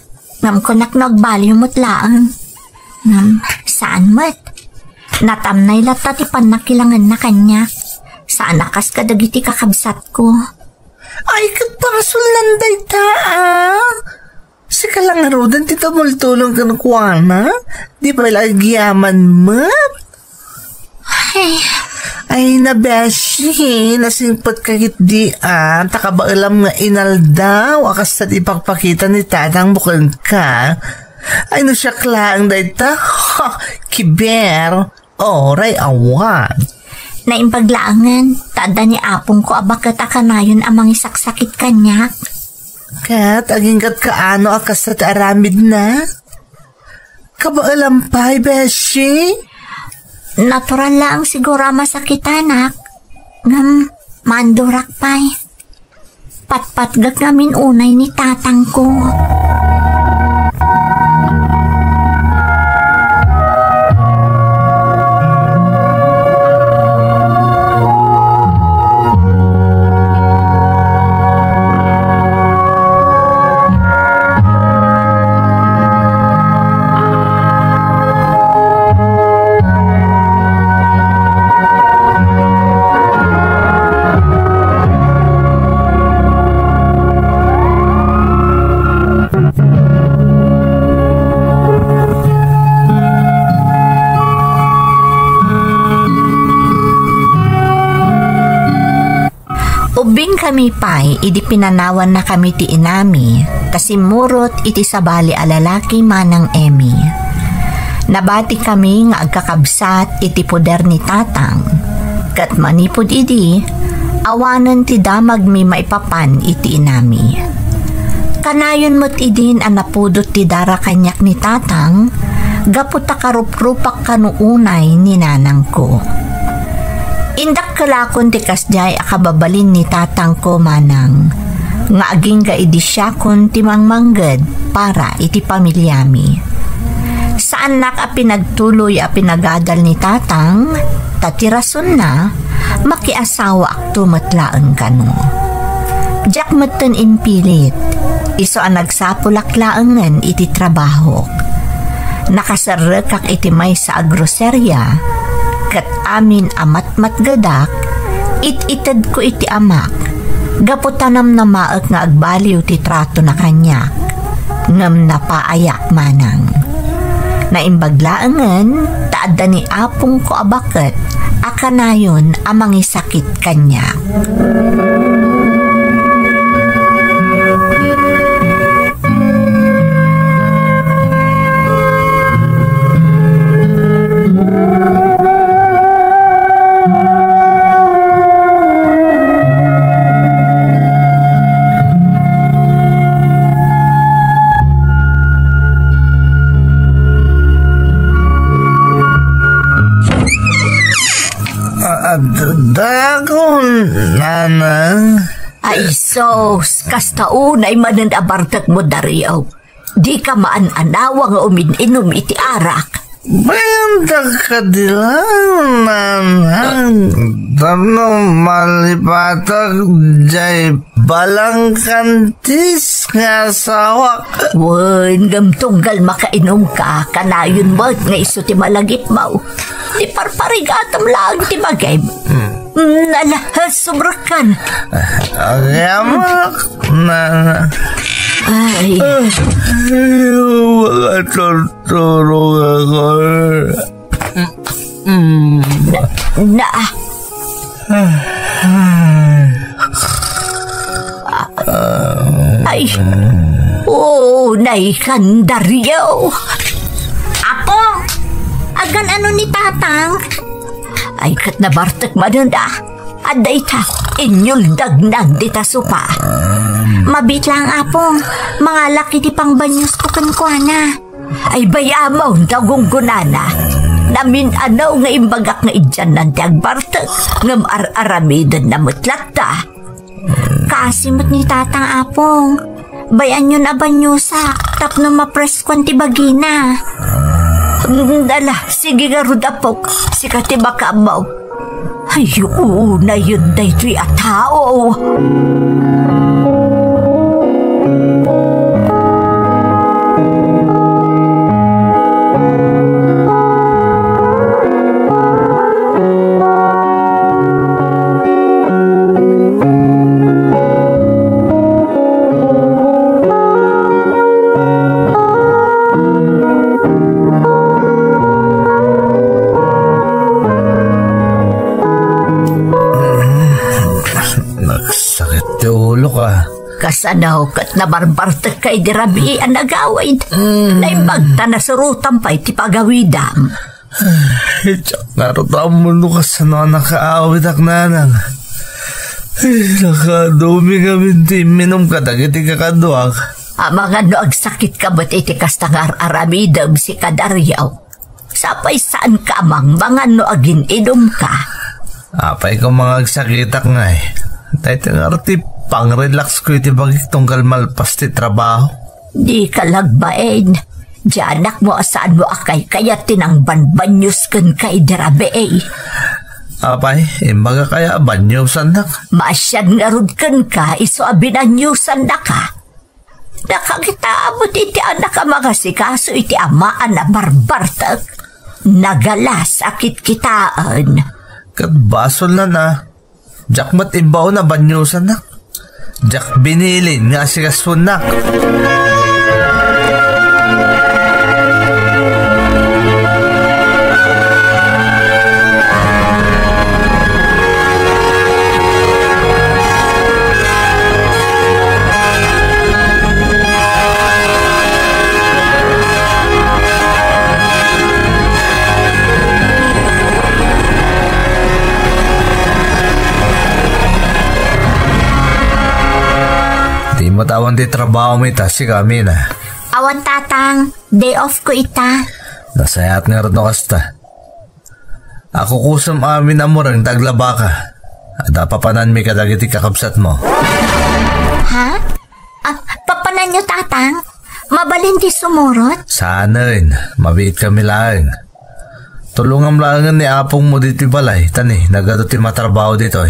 Ngam ko nagbaliw mo't laang. Ngam, saan mo't? Natamnay lata ti panakilangan na kanya. Saan nakas ka dagiti kakabsat ko? Ay, katpasol landay ta, Sika lang arudan ti tumultulong ka ng kuwana. Di ba lagyaman mo? Ay, nabeshi, nasimpot kahit di takabaalam nga inaldaw, akas na ipagpakita ni tatang bukan ka. Ay, no siya klaang dayta, kiber, oray awan. Naimpaglaangan, tada ni apong ko abakat akanayon amang isaksakit kanyak. Kat, aging kat kaano akas na aramid na? Kabaalam pa'y, beshi? Natural lang siguro masakit anak. Ngam, mandurak pa'y. Patpatgag namin unay ni tatang ko. Ubing kami pa'y, idi pinanawan na kami ti inami, kasimurot iti sabali alalaki manang Emmy. Nabati kami nga agkakabsat iti poder ni tatang, kat manipod idi, awanan ti damag mi maipapan iti inami. Kanayon mo't idin ang napudot ti dara kanyak ni tatang, gaputa karup-rupak kanuunay ni nanang ko. Indak kalakon ti kasjay akababalin ni tatang ko manang, nga aging gaidi siya kon ti mangmangged para iti pamilyami. Saan nak a pinagtuloy a pinagadal ni tatang, tatirason na, makiasawa ak tumatlaan kano. Diyak matan impilit, iso ang nagsapulak-laangan iti trabaho. Nakasarrekak iti may sa agroserya, kat amin amat matgadak, it-itad ko iti amak, gaputanam na maak nga agbaliw ti trato na kanyak, ngam napaayak manang. Naimbaglaangan, taada ni apong ko abakat, akanayon amang isakit kanyak. Dagon, nanang. Ay sos, kastaunay mananabartak mo dariyaw. Di ka maan-anawa nga umininom iti arak. Bayandag ka dilang, nanang. Tanong malipatag jay balang kantis nga sawak. Wen, gamtunggal makainom ka, kanayon mo nga iso ti malagip mo. Ti parparigatam lang ti bagay. Nala, subrakan. Agamak, nanang. Ay. Mga torturong ako. Ay. Oh, naikandaryo. Apo, agan ano ni tatang? Ay, kat nabartak manunda. Aday ta, inyul dagnag di ta supa. Mabit lang, apo. Mga laki di pang banyos ko kankwana. Ay, bayamaw, dagunggunana. Namin anaw nga imbagak nga idyan ng tiagbartak. Ngam ar-aramidan na mutlat ta. Kasimot ni tatang apong. Bayan yun abanyusa. Tapno mapreskwan ti bagina. Dala, sige nga rudapok. Sikati baka amaw. Ayun na yun day tuy at tao. kabalo ka. Kasanaw kat nabarbartag kay dirabi ang nagawid. Naimagta na surutan pa iti pagawidam. Narotam mo no kasano nakaawid ak nanang. Nakadumi kami di minom ka dagiti kakaduak. Mga no agsakit ka ba't iti kastangar aramidam si kadaryaw. Sapay saan ka amang mga no agin idom ka. Apay ko mga agsakitak nga Dahil tingarti pang-relax ko iti bagik tunggal malpas ti trabaho. Di ka lagbain. Diyanak mo asaan mo akay kaya tinang banbanyos kan kay darabe Apay, imbaga kaya banyusan na ka. Masyad nga rod kan ka, iso abinanyusan na ka. Nakakita mo iti anak ka mga sikaso iti amaan na barbartag. Nagalas akit kitaan. Kat basol na. Jakmat imbaw na banyusan na. Jak binilin nga sikasun na. Matawan di trabaho mo ita, si kami na. Awan tatang, day off ko ita. Nasayat nga rin no kasta. Ako kusam amin amurang taglaba ka. Ada papanan mi kadagiti kakabsat mo. Ha? Papanan nyo tatang? Mabalin di sumurot? Sana rin, mabiit kami lang. Tulungan langan ni apong mo dito balay. Tani, nagaduti matrabaho dito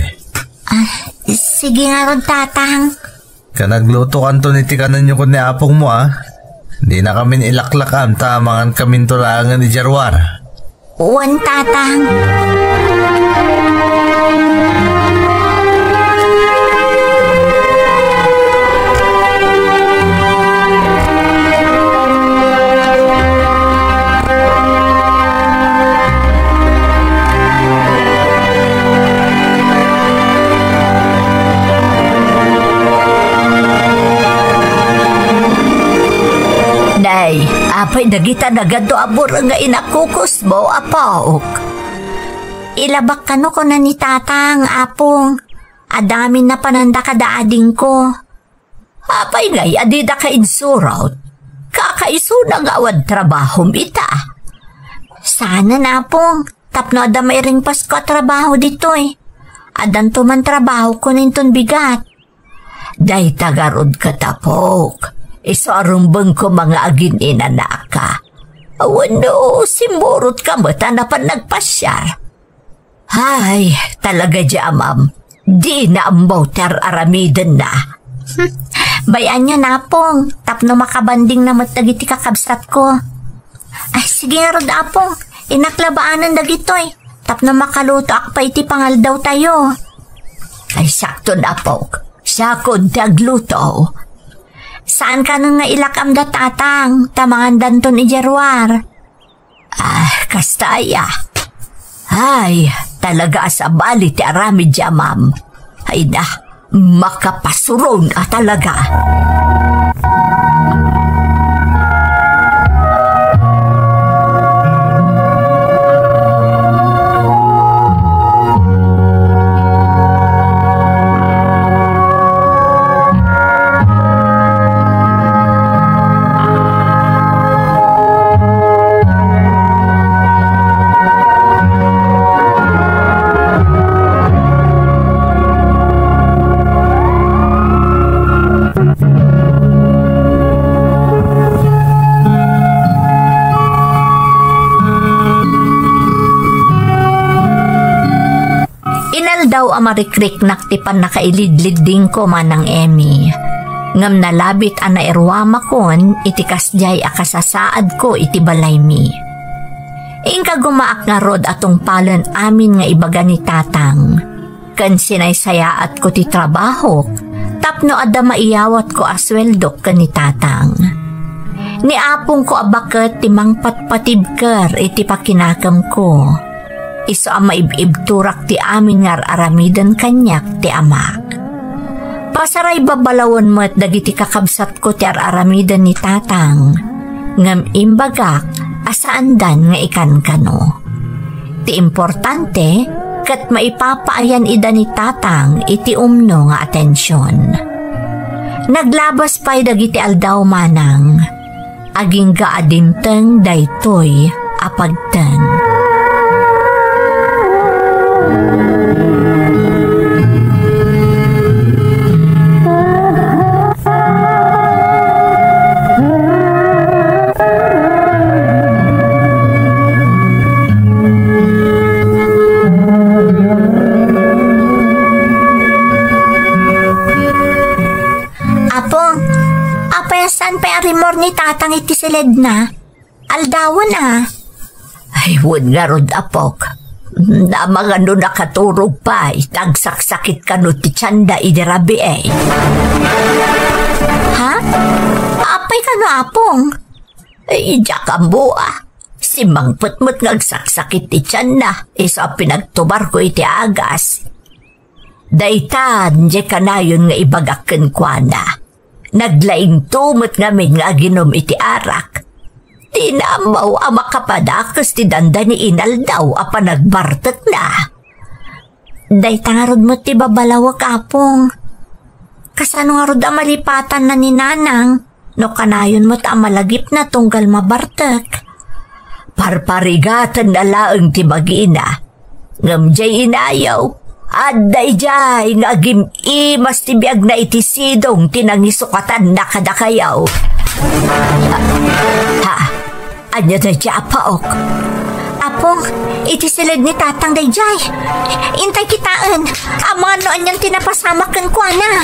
Sige nga rin tatang. Kanagluto kanto ni tikanan nyo ko ni apong mo Di na kami ilaklakan tamangan kami tulangan ni Jarwar. Uwan tatang. Apay dagita nagado abor nga inakukos mo apaok. Ilabak kano ko na ni tatang apong. Adamin na pananda kadaading ko. Apay ngay adida ka insurout. Kakaiso na gawad trabaho ita. Sana na apong. Tapno ada may ring pasko trabaho dito Adan to man trabaho ko ninton bigat. Day tagarod katapok. Isarumbang ko mga agin inanaka. Wano, simurot ka mo, tanapan nagpasyar. Ay, talaga ma'am. Di na ang motor aramidan na. Bayan nyo na pong, tapno makabanding na matagiti kakabsat ko. Ay, sige nga rod apong, inaklabaanan na gito'y. Tapno makaluto akpa iti pangal daw tayo. Ay, sakto na pong, sakod tagluto. Saan ka nang nga ilakam da tatang, tamangan danto ni Jarwar? Kastaya. Ay, talaga sa bali ti arami ma'am. Ay na, makapasuron talaga. Daw amarikrik naktipan nakailidlid din ko manang Emmy. Ngam nalabit ana erwama kon itikas jay akasasaad ko iti balay mi. Ingka gumaak nga rod atong palon amin nga ibaga ni tatang. Kan sinaysayaat ko ti trabaho, tapno ada maiyawat ko asweldok kan ni tatang. Ni apong ko abaket timang patpatibker iti pakinakam ko. Iso ang maibib turak ti amin ngar aramidan kanyak ti amak. Basaray babalawon mo't dagiti kakabsat ko ti araramidan ni tatang. Ngam imbagak asaandan nga ikan kano. Ti importante kat maipapaayan ida ni tatang iti umno nga atensyon. Naglabas pa'y dagiti aldaw manang. Aging gaadinteng daytoy apagteng. Rimor ni tatang iti silid na. Aldawan Ay, wun nga rod apok. Namang nakaturog pa, nagsaksakit ka no ti tiyanda idirabi Ha? Apay ka no apong? Ay, jakambo Si mangputmut nagsaksakit ti tiyanda, isa pinagtubar ko iti agas. Daytan, di ka na yun nga ibagakin kwa na. Naglaing tumot ngamin nga ginom iti arak. Tinamaw ang makapadakas ti danda ni inal daw apa nagbartek na. Day tangarod mo ti babalawak apong. Kasano nga rod ang malipatan na ni nanang no kanayon mo ta malagip na tunggal mabartek. Parparigatan na laeng ti magina. Ngamjay inayaw. Aday jay nga mas tibiyag na iti sidong tinangisukatan na kadakayaw. Anya na dya paok. Apong, iti silid ni tatang day jay. Intay kitaan, amang ano anyang tinapasamak kang kuwana.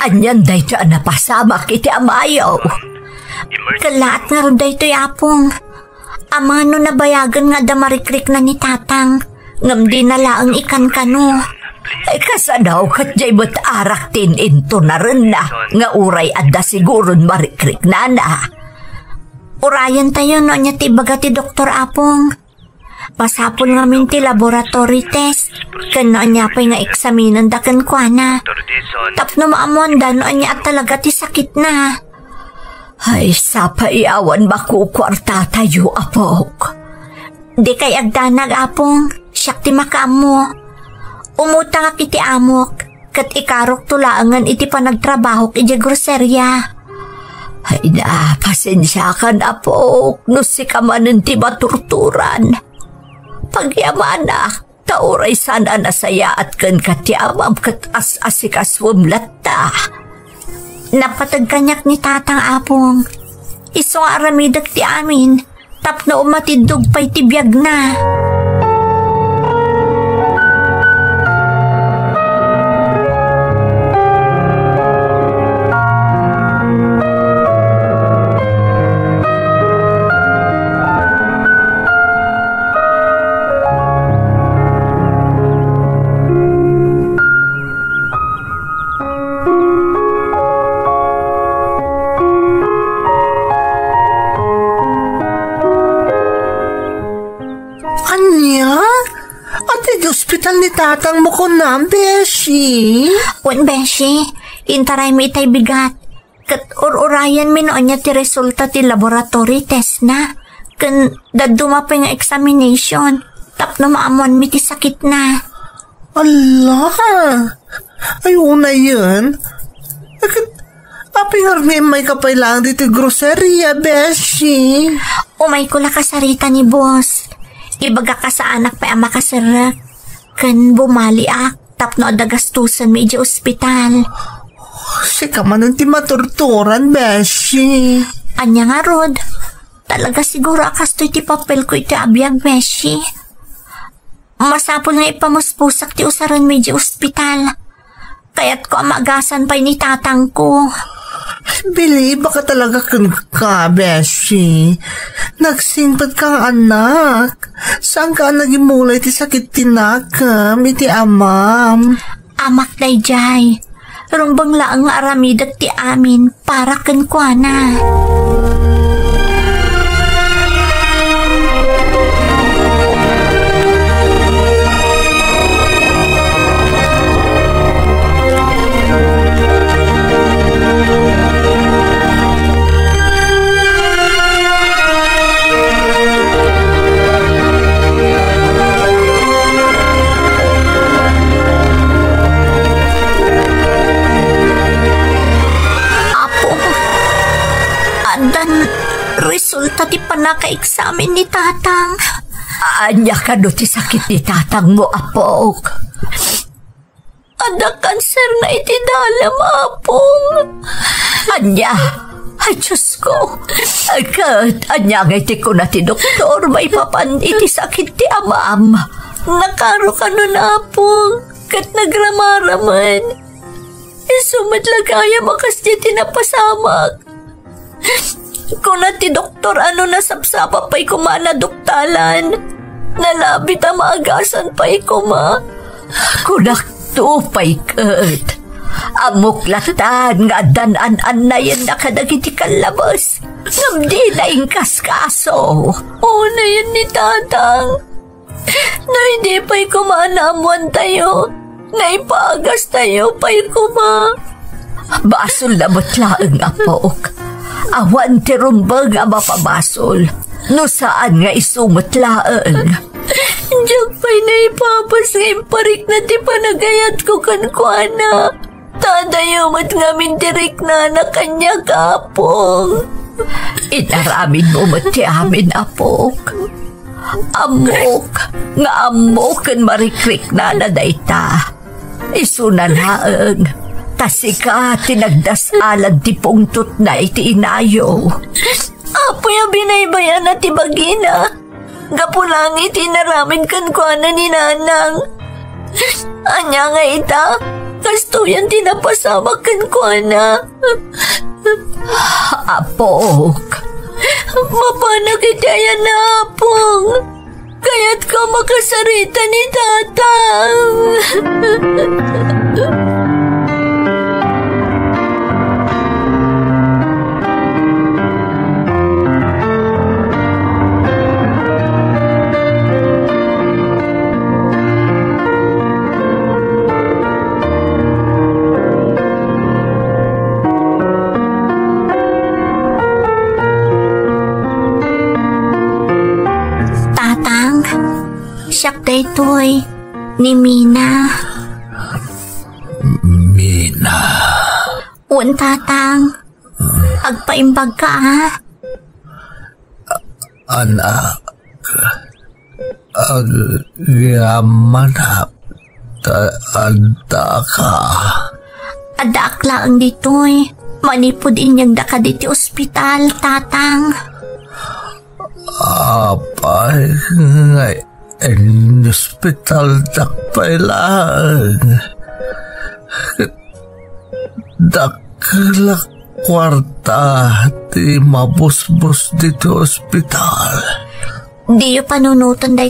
Anyan day to napasamak iti amayaw. Kalat nga ron day to yapong. Amano nabayagan nga damarikrik na ni tatang. Ngam di na laang ikan kano. Ay kasadaw kat jay ba't arak into na rin na. Nga uray adda siguron marikrik na na. Urayan tayo no niya tibaga ti Dr. Apong. Pasapol nga min ti laboratory test. Kano niya pa'y nga eksaminan dakan kwa na. Tapno maamonda no niya at talaga ti sakit na. Ay, sapa iawan makukwarta tayo, apok. Di kay agdanag, apong. Siyak ti makamo. Umutang ak iti amok. Kat ikarok tulaangan iti panagtrabaho iti groserya. Ay na, pasensya ka na, apok. No si kamanan ti maturturan. Pagyaman na, tauray sana nasaya at kan katiamam kat as-asikaswam latta. Napatag kanyak ni tatang apong. Isong aramidak ti amin, tapno umatidog pa'y tibiyag na. Ni tatang mo ko na, Beshi. Wan, Beshi. Intaray mo itay bigat. Kat urayan mi noon niya ti resulta ti laboratory test na. Kan daduma pa nga examination. Tapno maamon mi ti sakit na. Allah! Ayaw na yan. Apingar may kapailangan dito groceria, Beshi. Umay ko lakasarita ni boss. Ibaga ka sa anak pa ang makasarap. Kan bumali tapno adagastusan mi iti ospital. Si kamanan ti maturturan, Beshi. Anya nga, Rod. Talaga siguro akastoy ti papel ko iti abiyag, Beshi. Masapol nga ipamuspusak ti usaran medyo ospital. Kaya't ko amagasan pa'y ni tatang ko. Bili, baka talaga kang ka, Beshi. Nagsingpad kang anak. Saan ka nagimulay ti sakit tinakam, iti amam? Amak day jay. Rumbang laang nga aramidat ti amin para kan kwa na. Resulta ti panaka-examen ni tatang. Anya ka do ti sakit ni tatang mo, apok? Ada kanser na iti dalam, apong. Anya? Ay, Diyos ko. Agad, anya nga iti ko na ti doktor, may papan iti sakit ti amam. Nakaro ka nun, apong. Kat nagramaraman. Isumat lagaya makas di tinapasamak. Kung na ti doktor ano nasapsapa pa'y kumana doktalan. Nalabit ang maagasan pa'y kuma. Kunak to pa'y kat. Amuklatan nga danan-an na yan nakadagiti kalabas. Ngamdi na ingkas kaso. Oo na yan ni tatang. Na hindi pa'y kumana amuan tayo. Na ipaagas tayo pa'y kuma. Basol na matlaang apok. Awan ti rumbang ang mapabasol. No saan nga isumatlaan? Diyak pa'y naipapas nga imparik na ti panagayat ko kankwana. Tadayamat nga mintirik na kanya kapong. Inaramin mo mati amin, apok. Amok, nga amok kan marikrik na dayta. Isunanaang. Tasika, tinagdasalan ti pungtot na iti inayo. Apoy ang binaybayan na ti bagina. Gapulang iti naramin kan kwa na ni nanang. Anya nga ita, kastuyan tinapasama kan kwa na. Apok. Mapanag iti ayan na, apong. Kaya't ka makasarita ni tatang. Siyak daytoy ni Mina. Mina? Un tatang. Agpaimbag ka, ha? Anak. Agyamanap. Ada ka. Ada aklaan ditoy. Manipod inyang daka diti ospital, tatang. Apay ngay. En hospital dakpay lang. Dakla kwarta ti mabusbus dito ospital. Di panunutan day